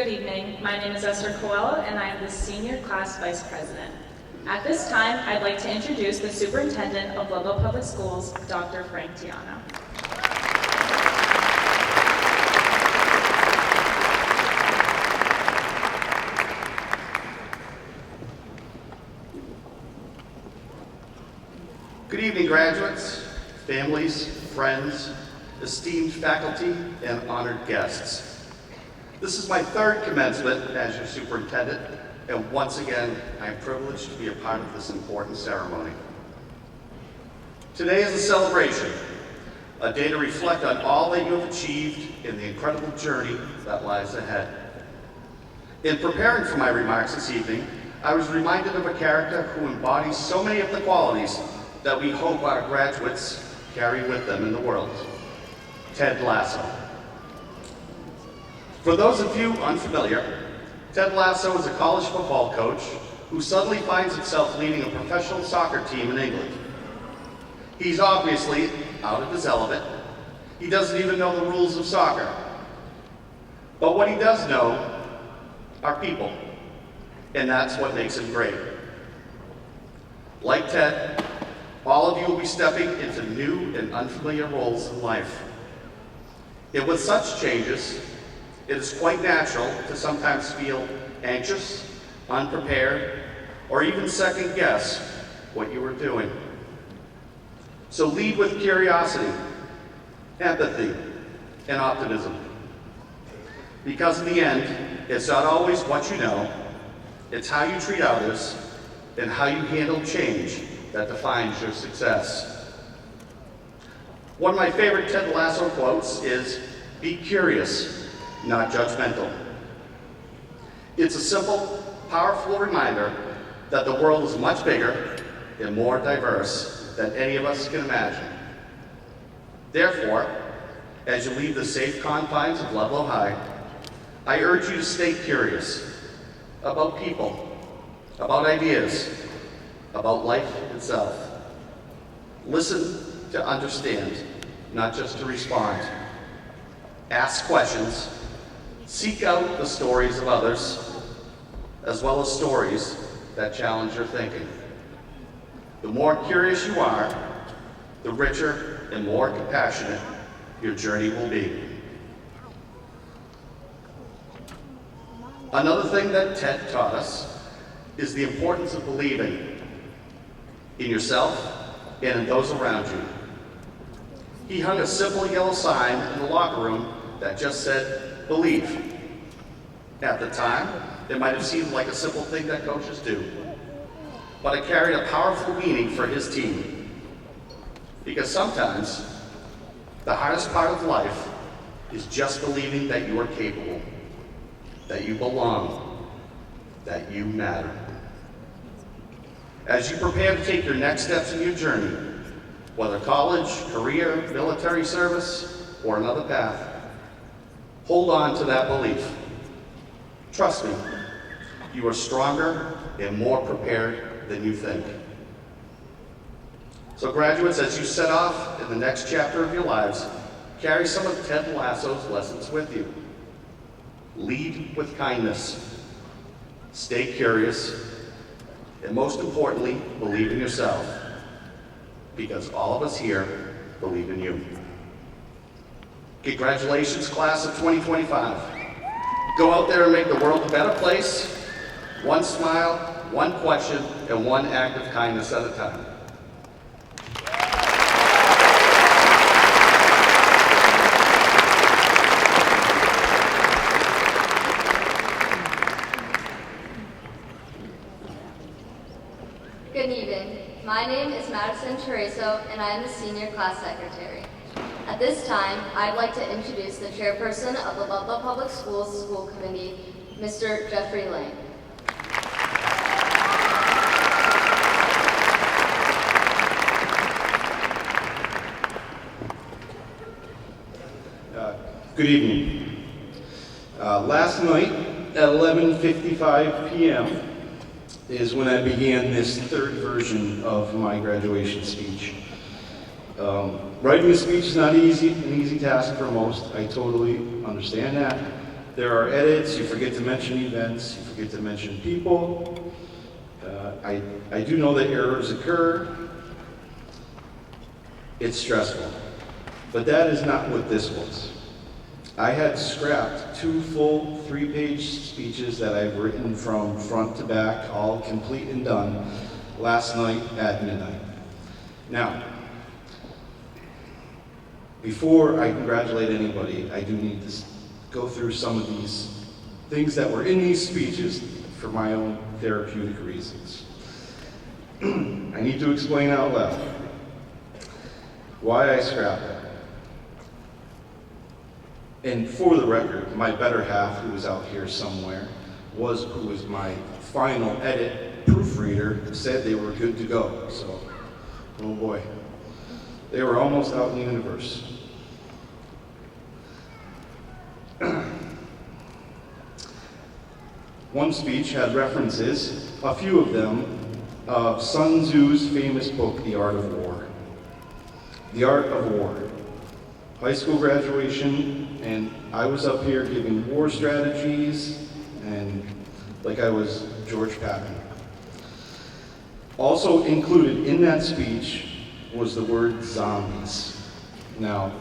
Good evening. My name is Esther Coelho, and I am the Senior Class Vice President. At this time, I'd like to introduce the Superintendent of Ludlow Public Schools, Dr. Frank Tiano. Good evening, graduates, families, friends, esteemed faculty, and honored guests. This is my third commencement as your superintendent, and once again, I'm privileged to be a part of this important ceremony. Today is a celebration, a day to reflect on all that you have achieved in the incredible journey that lies ahead. In preparing for my remarks this evening, I was reminded of a character who embodies so many of the qualities that we hope our graduates carry with them in the world, Ted Lasso. For those of you unfamiliar, Ted Lasso is a college football coach who suddenly finds himself leading a professional soccer team in England. He's obviously out of his element. He doesn't even know the rules of soccer. But what he does know are people, and that's what makes him great. Like Ted, all of you will be stepping into new and unfamiliar roles in life. And with such changes, it is quite natural to sometimes feel anxious, unprepared, or even second guess what you are doing. So lead with curiosity, empathy, and optimism. Because in the end, it's not always what you know, it's how you treat others and how you handle change that defines your success. One of my favorite Ted Lasso quotes is, "Be curious, not judgmental." It's a simple, powerful reminder that the world is much bigger and more diverse than any of us can imagine. Therefore, as you leave the safe confines of Ludlow High, I urge you to stay curious about people, about ideas, about life itself. Listen to understand, not just to respond. Ask questions. Seek out the stories of others, as well as stories that challenge your thinking. The more curious you are, the richer and more compassionate your journey will be. Another thing that Ted taught us is the importance of believing in yourself and in those around you. He hung a simple yellow sign in the locker room that just said, "Believe." At the time, it might have seemed like a simple thing that coaches do, but it carried a powerful meaning for his team. Because sometimes, the hardest part of life is just believing that you are capable, that you belong, that you matter. As you prepare to take your next steps in your journey, whether college, career, military service, or another path, hold on to that belief. Trust me, you are stronger and more prepared than you think. So graduates, as you set off in the next chapter of your lives, carry some of Ted Lasso's lessons with you. Lead with kindness, stay curious, and most importantly, believe in yourself, because all of us here believe in you. Congratulations, class of 2025. Go out there and make the world a better place, one smile, one question, and one act of kindness at a time. Good evening. My name is Madison Tereso, and I am the Senior Class Secretary. At this time, I'd like to introduce the Chairperson of the Ludlow Public Schools School Committee, Mr. Jeffrey Lang. Good evening. Last night at 11:55 p.m. is when I began this third version of my graduation speech. Writing a speech is not an easy task for most. I totally understand that. There are edits, you forget to mention events, you forget to mention people. I do know that errors occur. It's stressful. But that is not what this was. I had scrapped 2 full 3-page speeches that I've written from front to back, all complete and done, last night at midnight. Now, before I congratulate anybody, I do need to go through some of these things that were in these speeches for my own therapeutic reasons. I need to explain out loud why I scrapped it. And for the record, my better half, who is out here somewhere, who was my final edit proofreader, said they were good to go. So, oh boy, they were almost out in the universe. One speech had references, a few of them, of Sun Tzu's famous book, The Art of War. The Art of War. High school graduation, and I was up here giving war strategies, and like I was George Patton. Also included in that speech was the word zombies. Now,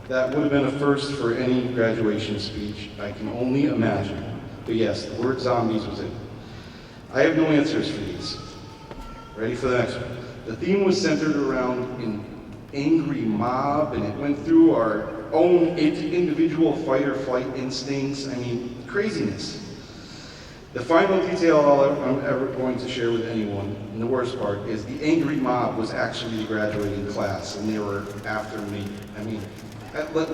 that would have been a first for any graduation speech, I can only imagine. But yes, the word zombies was in. I have no answers for these. Ready for the next one? The theme was centered around an angry mob, and it went through our own individual fight or flight instincts. I mean, craziness. The final detail I'm ever going to share with anyone, and the worst part, is the angry mob was actually the graduating class, and they were after me. I mean,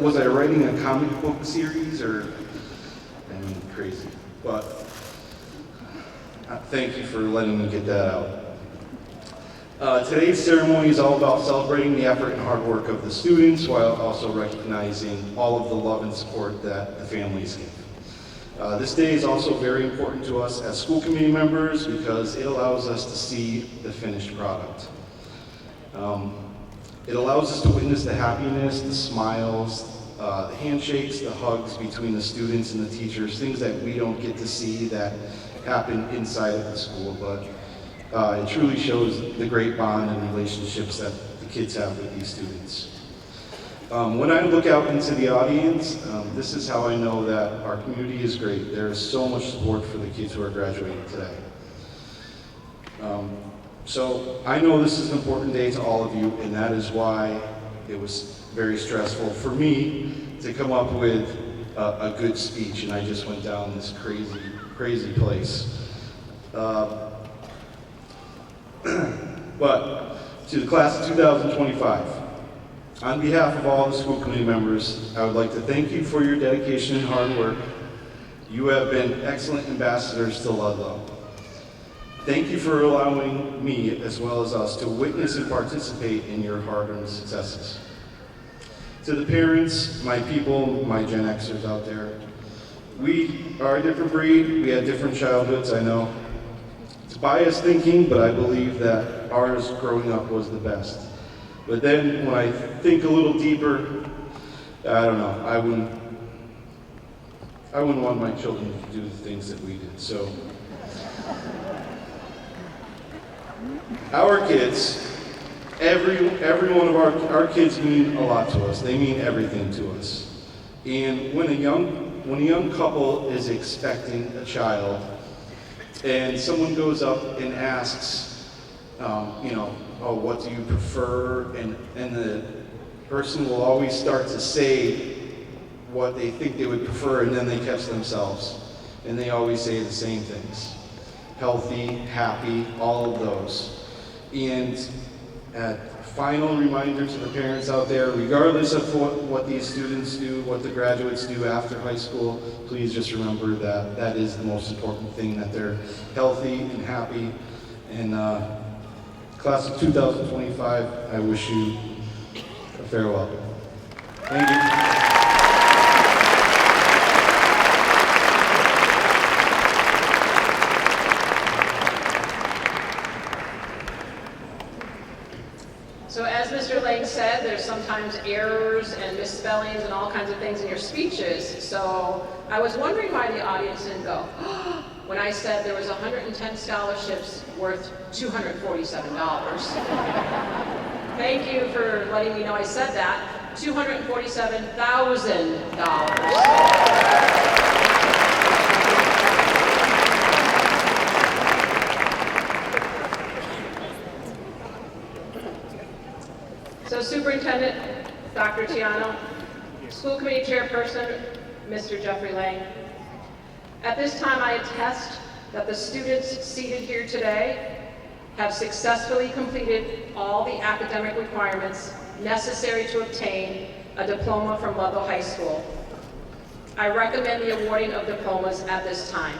was I writing a comic book series, or, I mean, crazy. But thank you for letting me get that out. Today's ceremony is all about celebrating the effort and hard work of the students while also recognizing all of the love and support that the families give. This day is also very important to us as school committee members because it allows us to see the finished product. It allows us to witness the happiness, the smiles, the handshakes, the hugs between the students and the teachers, things that we don't get to see that happen inside of the school, but it truly shows the great bond and relationships that the kids have with these students. When I look out into the audience, this is how I know that our community is great. There is so much support for the kids who are graduating today. So I know this is an important day to all of you, and that is why it was very stressful for me to come up with a good speech, and I just went down this crazy, crazy place. But to the class of 2025, on behalf of all the school committee members, I would like to thank you for your dedication and hard work. You have been excellent ambassadors to Ludlow. Thank you for allowing me, as well as us, to witness and participate in your hard-earned successes. To the parents, my people, my Gen Xers out there, we are a different breed, we had different childhoods, I know. It's biased thinking, but I believe that ours growing up was the best. But then when I think a little deeper, I don't know, I wouldn't want my children to do the things that we did. So our kids, every one of our kids mean a lot to us. They mean everything to us. And when a young couple is expecting a child, and someone goes up and asks, oh, what do you prefer? And the person will always start to say what they think they would prefer, and then they catch themselves. And they always say the same things. Healthy, happy, all of those. And final reminder to the parents out there, regardless of what these students do, what the graduates do after high school, please just remember that that is the most important thing, that they're healthy and happy. And class of 2025, I wish you a farewell. Thank you. So as Mr. Lake said, there's sometimes errors and misspellings and all kinds of things in your speeches. So I was wondering why the audience didn't go when I said there was 110 scholarships worth $247. Thank you for letting me know I said that. $247,000. So Superintendent, Dr. Tiano, School Committee Chairperson, Mr. Jeffrey Lang. At this time, I attest that the students seated here today have successfully completed all the academic requirements necessary to obtain a diploma from Ludlow High School. I recommend the awarding of diplomas at this time.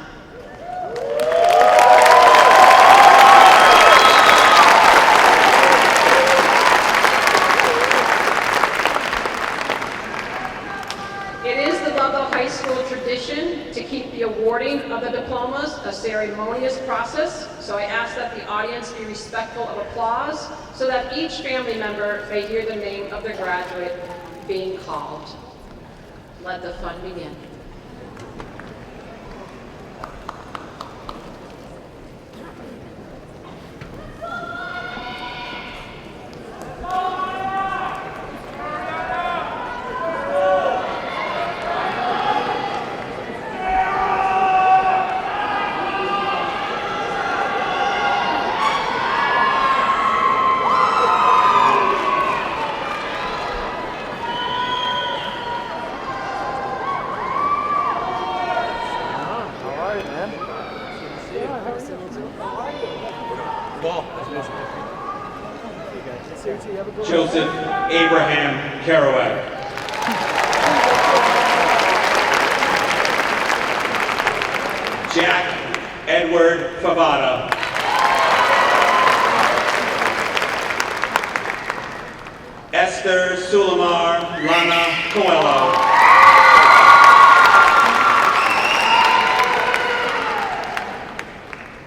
It is the Ludlow High School tradition to keep the awarding of the diplomas a ceremonious process, so I ask that the audience be respectful of applause so that each family member may hear the name of their graduate being called. Let the fun begin. Joseph Abraham Kerouac. Jack Edward Favada. Esther Sulamar Lana Coelho.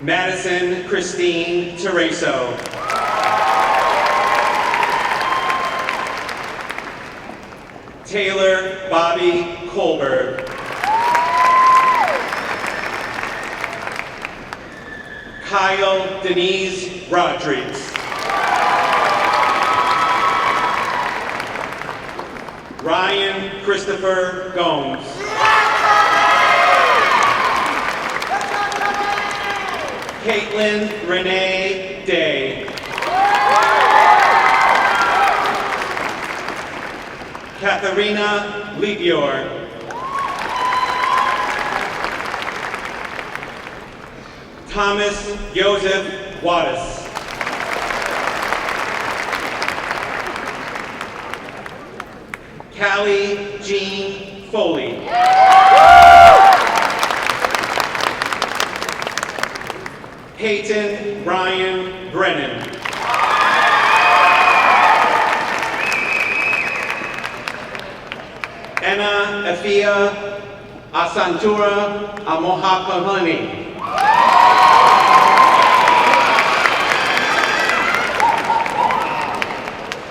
Madison Christine Tereso. Taylor Bobby Colberg. Kyle Denise Rodriguez. Ryan Christopher Gomes. Caitlin Renee Day. Katharina Ligior. Thomas Joseph Wattis. Callie Jean Foley. Peyton Ryan Brennan. Anna Efia Asantura Amohapavani.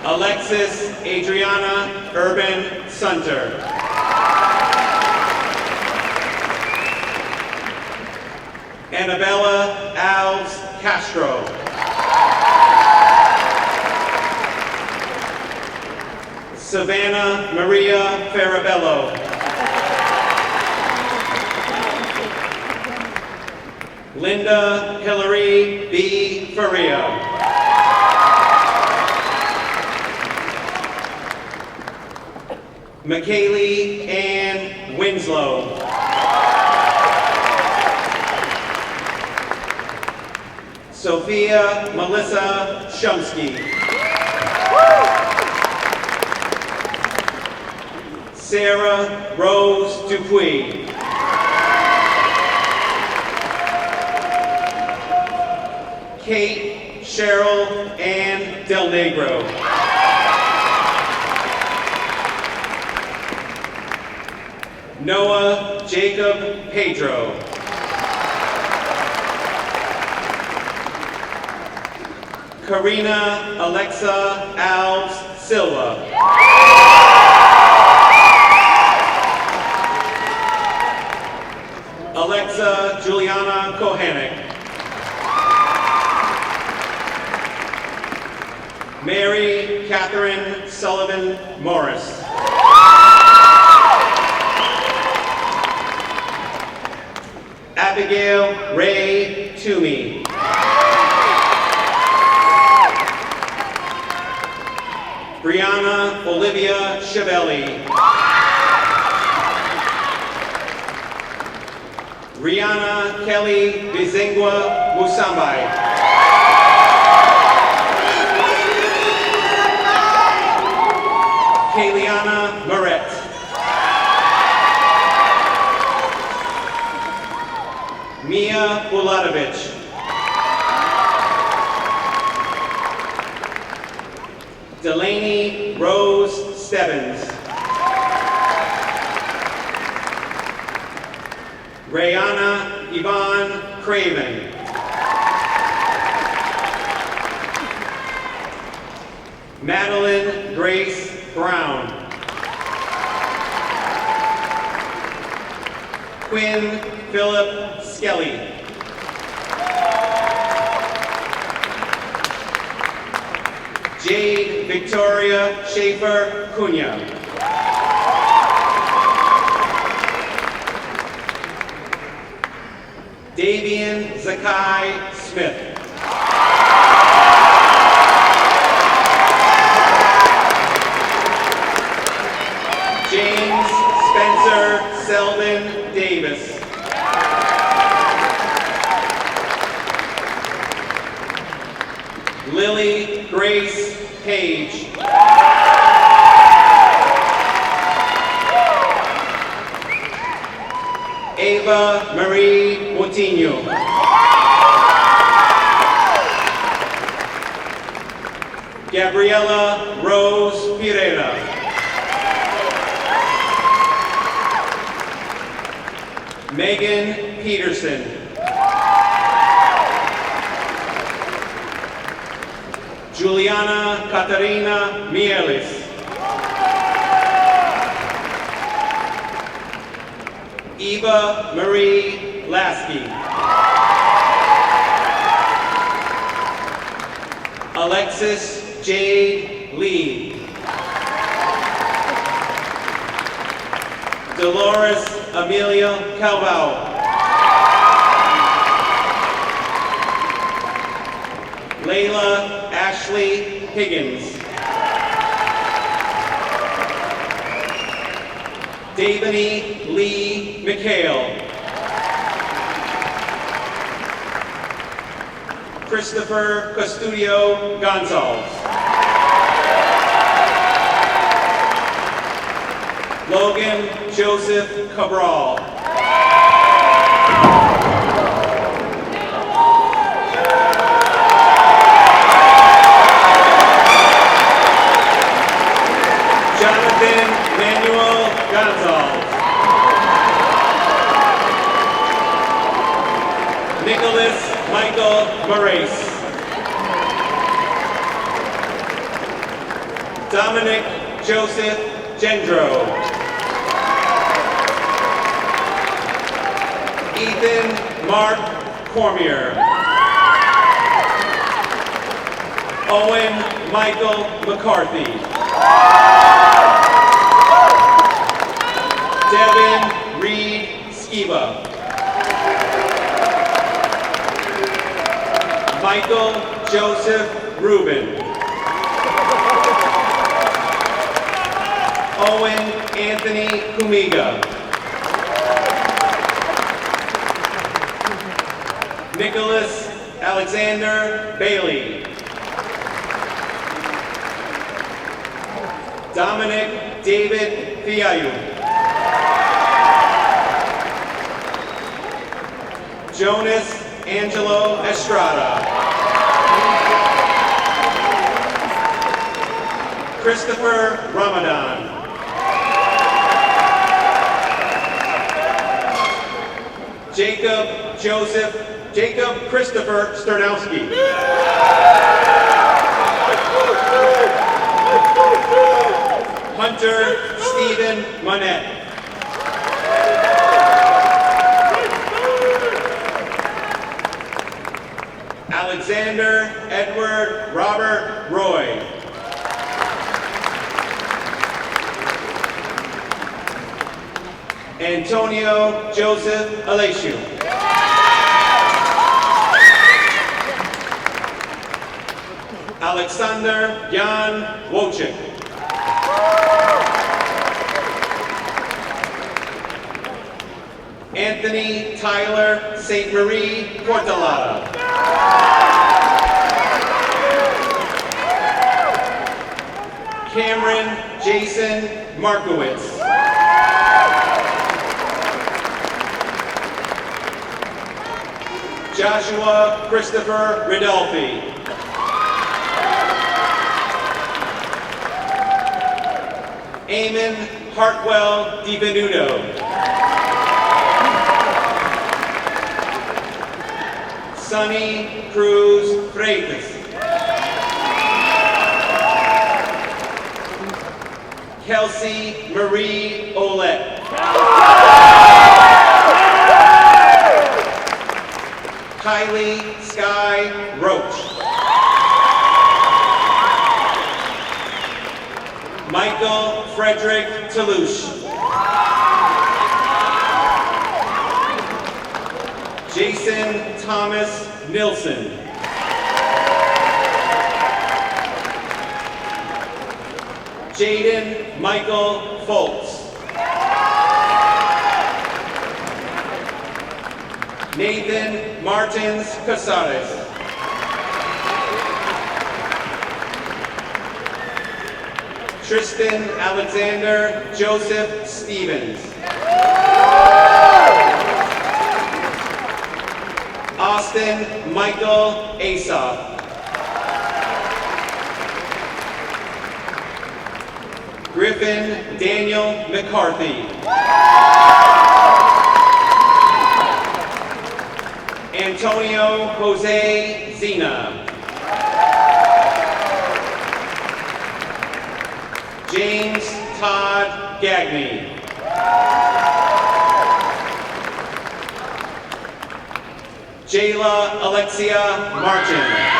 Alexis Adriana Urban Sunter. Annabella Alves Castro. Savannah Maria Farabello. Linda Hillary B. Faria. McKaylee Ann Winslow. Sophia Melissa Shumsky. Sarah Rose Dupuy. Kate Cheryl Ann Del Negro. Noah Jacob Pedro. Karina Alexa Alves Silva. Alexa Juliana Kohanek. Mary Catherine Sullivan Morris. Abigail Ray Toomey. Brianna Olivia Chiavelli. Rihanna Kelly Bizengwa Musambai. Kayliana Moret. Mia Bulatovich. Delaney Rose Stebbins. Rayana Yvonne Craven. Madeline Grace Brown. Quinn Philip Skelly. Jade Victoria Schaefer Cunha. Davian Zakai Smith. James Spencer Selden Davis. Lily Grace Page. Ava Marie Moutinho. Gabriela Rose Pereira. Megan Peterson. Juliana Katarina Mielis. Eva Marie Lasky. Alexis Jade Lee. Dolores Amelia Calvao. Layla Ashley Higgins. Davani Lee McHale. Christopher Custodio Gonzalez. Logan Joseph Cabral. Jonathan Manuel Gonzalez. Nicholas Michael Moraes. Dominic Joseph Gendro. Ethan Mark Cormier. Owen Michael McCarthy. Devin Reed Skiba. Michael Joseph Rubin. Owen Anthony Kumiga. Nicholas Alexander Bailey. Dominic David Fiayu. Jonas Angelo Estrada. Christopher Ramadan. Jacob Christopher Sternowski. Hunter Stephen Monette. Alexander Edward Robert Roy. Antonio Joseph Aleshu. Alexander Jan Wojcik. Anthony Tyler St. Marie Portalata. Cameron Jason Markowitz. Joshua Christopher Ridolfi. Eamon Hartwell DiVenuto. Sonny Cruz Freitas. Kelsey Marie Olet. Kylie Sky Roach. Michael Frederick Toulouche. Jason Thomas Nilsson. Jaden Michael Foltz. Nathan Martins Casares. Tristan Alexander Joseph Stevens. Austin Michael Asoff. Griffin Daniel McCarthy. Antonio Jose Zena. James Todd Gagney. Jayla Alexia Martin.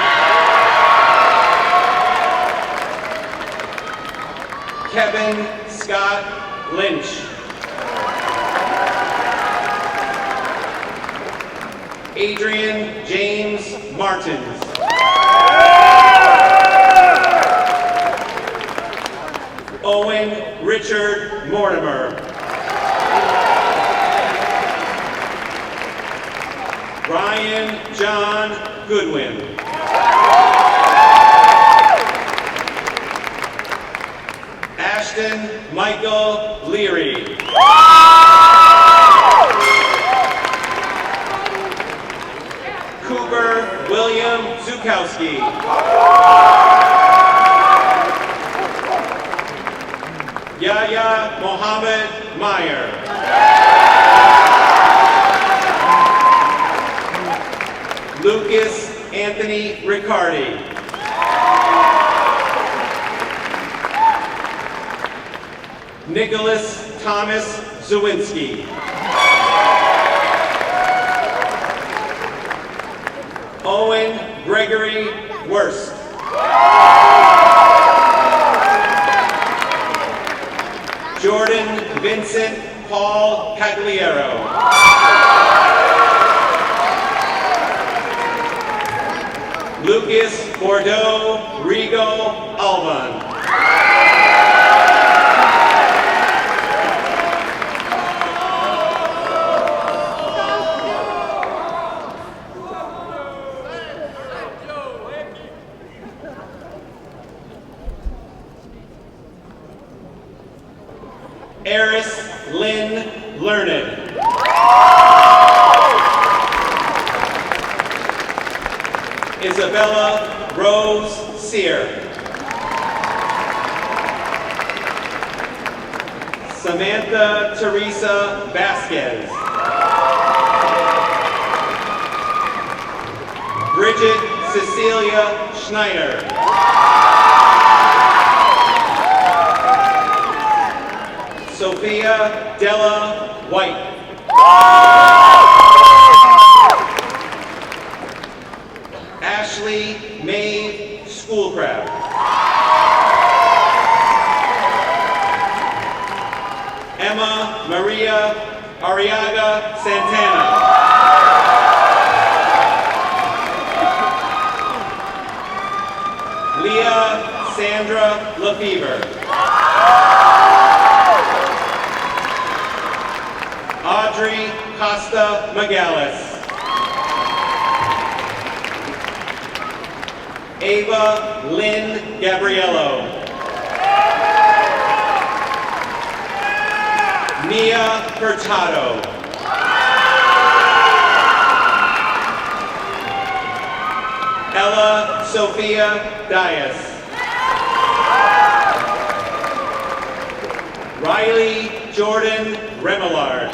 Kevin Scott Lynch. Adrian James Martins. Owen Richard Mortimer. Ryan John Goodwin. Ashton Michael Leary. Cooper William Zukowski. Yahya Mohammed Meyer. Lucas Anthony Riccardi. Nicholas Thomas Zawinski. Owen Gregory Wurst. Jordan Vincent Paul Cagliero. Lucas Bordeaux Rigo Alban. Eris Lynn Learned. Isabella Rose Sear. Samantha Teresa Vasquez. Bridget Cecilia Schneider. Sophia Della White. Santana. Leah Sandra Lefevre. Audrey Costa Magalis. Ava Lynn Gabriello. Mia Hurtado. Ella Sophia Dias. Riley Jordan Remillard.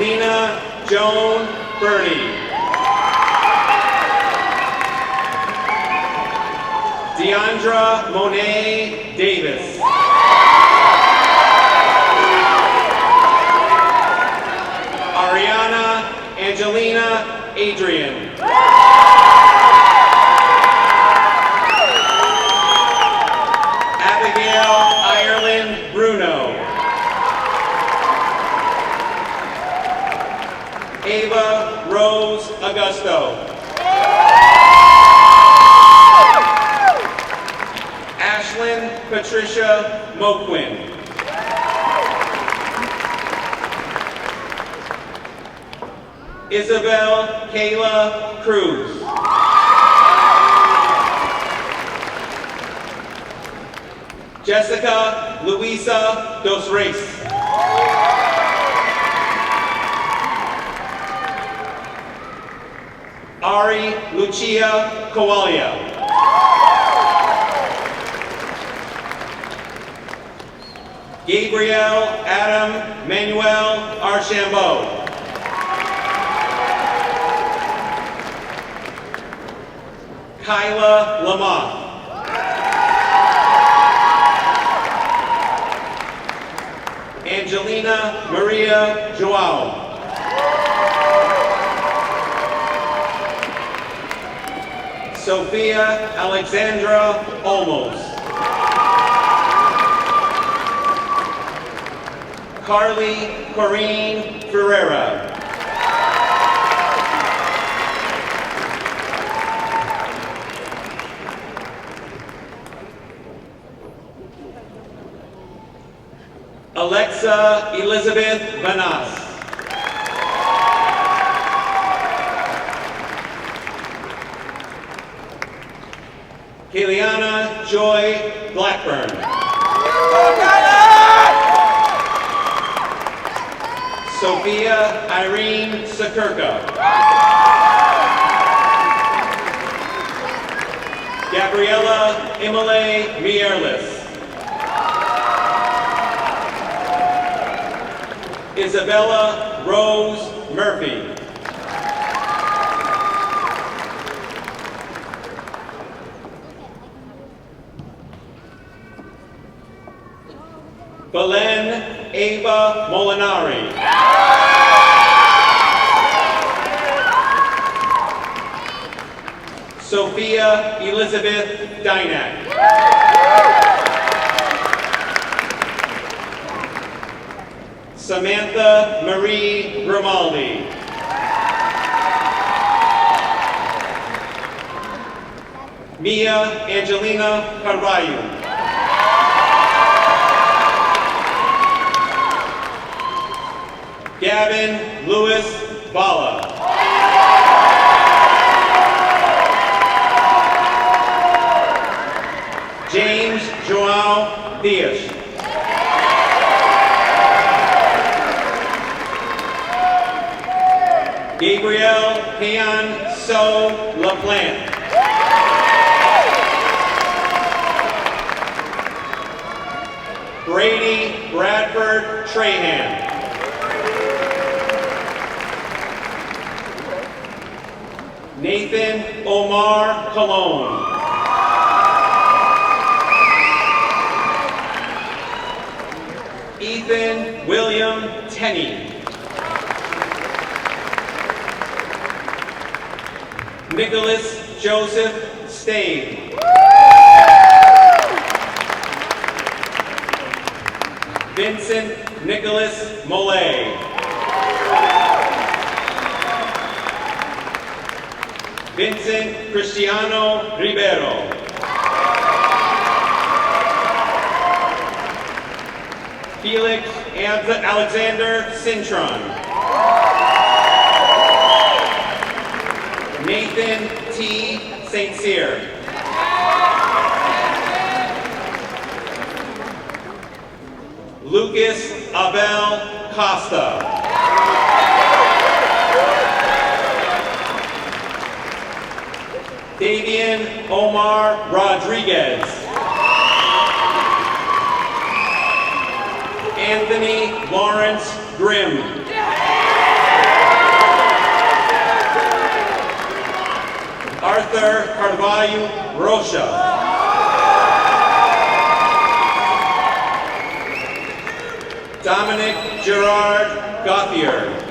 Lena Joan Birdie. Deandra Monet Davis. Ariana Angelina Adrian. Abigail Ireland Bruno. Ava Rose Augusto. Ashlyn Patricia Moquin. Isabel Kayla Cruz. Jessica Luisa Dos Reis. Ari Lucia Kowalia. Gabriel Adam Manuel Archambault. Kyla Lamont. Angelina Maria Joao. Sophia Alexandra Olmos. Carly Corrine Ferreira. Alexa Elizabeth Vanas. Kayliana Joy Blackburn. Sophia Irene Sakurka. Gabriella Imale Mierlis. Isabella Rose Murphy. Belen Ava Molinari. Sophia Elizabeth Dynack. Samantha Marie Grimaldi. Mia Angelina Carvalho. Gavin Lewis Bala. James Joao Dias. Gabriel Heian So LaPlante. Brady Bradford Trahan. Nathan Omar Colon. Ethan William Tenney. Nicholas Joseph Stave. Vincent Nicholas Molay. Vincent Cristiano Rivero. Felix Alexander Cintron. Nathan T. St. Cyr. Lucas Abel Costa. Davian Omar Rodriguez. Anthony Lawrence Grimm. Arthur Carvalho Rocha. Dominic Gerard Gauthier.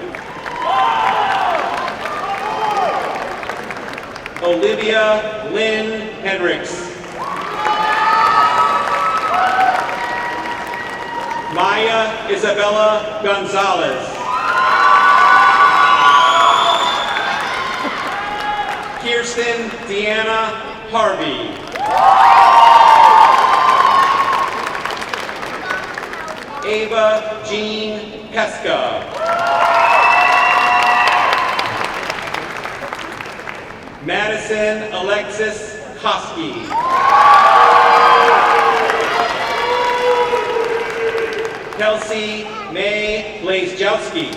Olivia Lynn Henricks. Maya Isabella Gonzalez. Kirsten Deanna Harvey. Ava Jean Pesca. Madison Alexis Koski. Kelsey May Blazejowski.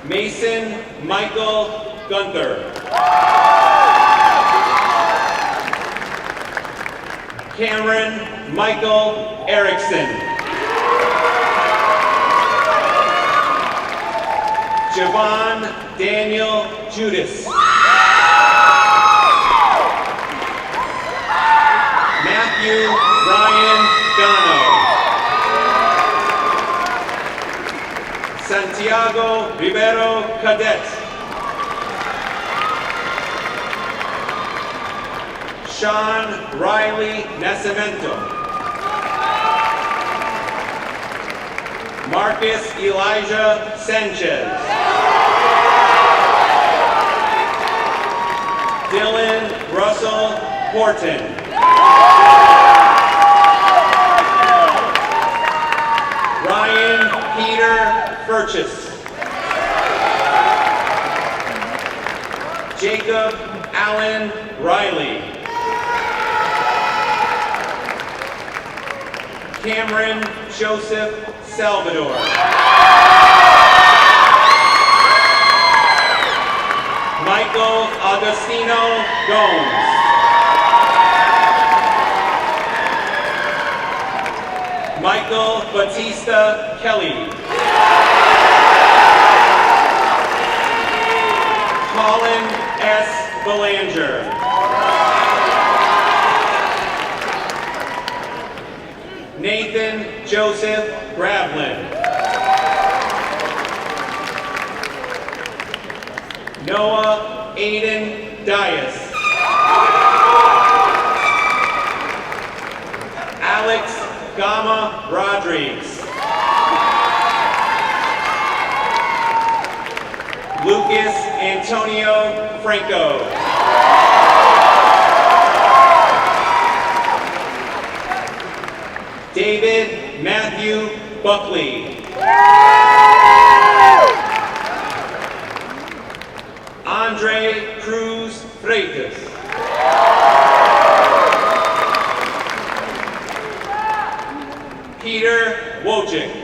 Mason Michael Gunther. Cameron Michael Erickson. Javon Daniel Judas. Matthew Ryan Gano. Santiago Rivero Cadet. Sean Riley Nascimento. Marcus Elijah Sanchez. Dylan Russell Horton. Ryan Peter Furchess. Jacob Allen Riley. Cameron Joseph Salvador. Michael Agostino Gomes. Michael Batista Kelly. Colin S. Belanger. Nathan Joseph Gravlin. Noah Aiden Dias. Alex Gama Rodriguez. Lucas Antonio Franco. David Matthew Buckley. Andre Cruz Freitas. Peter Wojcik.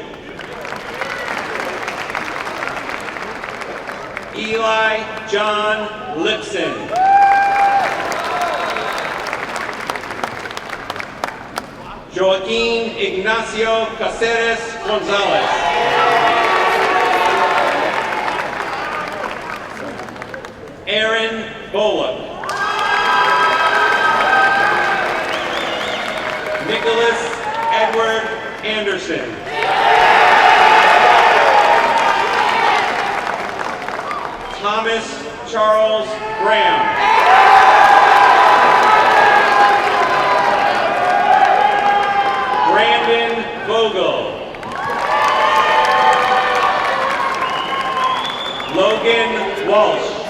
Eli John Lipson. Joaquin Ignacio Caceres Gonzalez. Aaron Bullock. Nicholas Edward Anderson. Thomas Charles Graham. Vogel. Logan Walsh.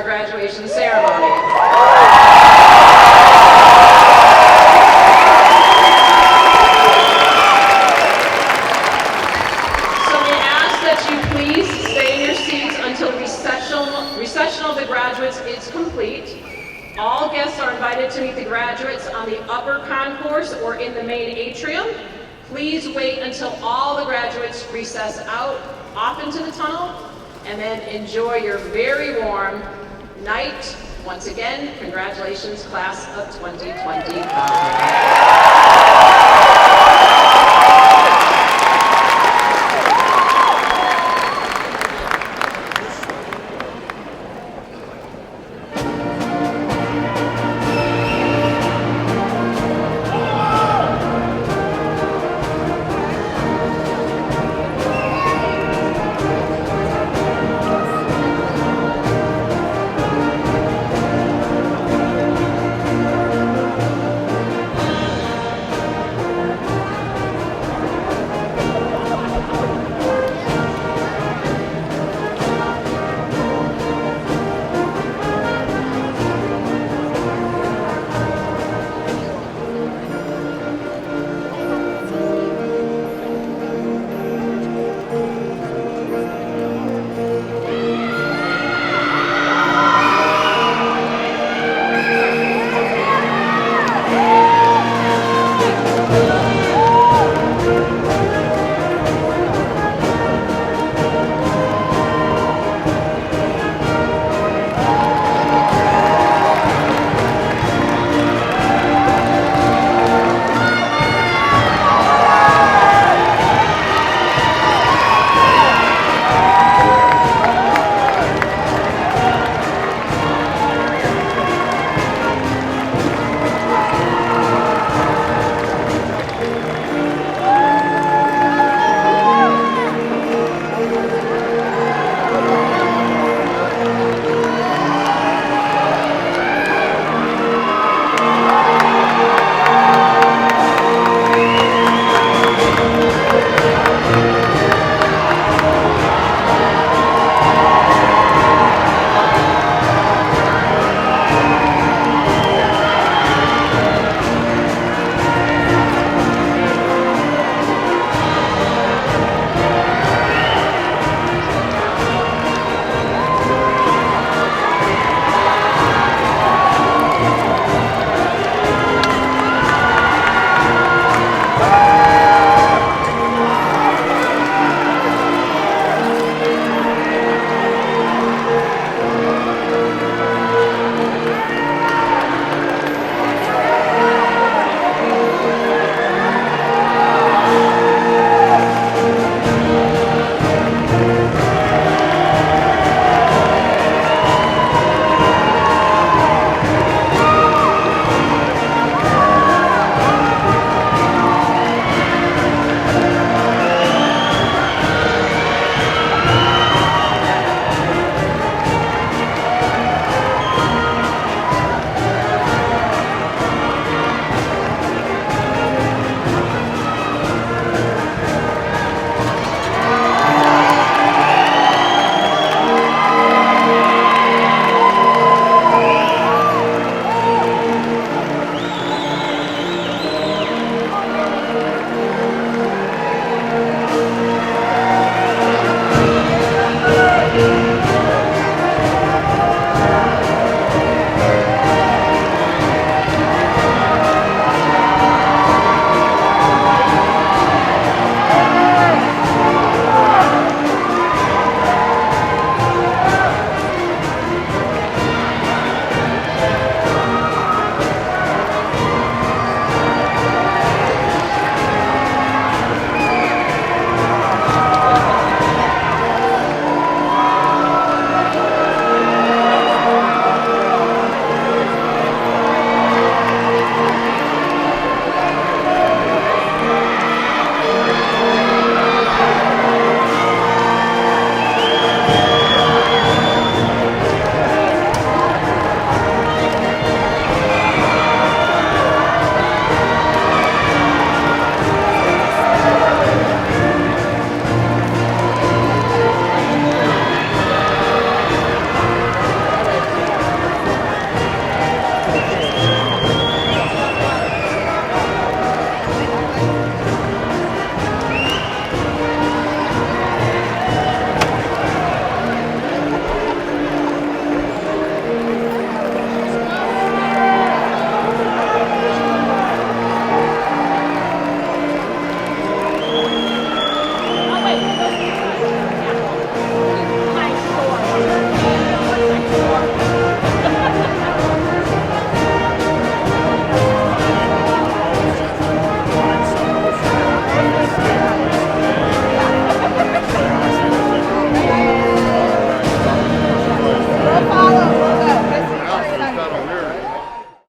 our graduation ceremony. So we ask that you please stay in your seats until recessional of the graduates is complete. All guests are invited to meet the graduates on the upper concourse or in the main atrium. Please wait until all the graduates recess out off into the tunnel, and then enjoy your very warm night. Once again, congratulations, class of 2025.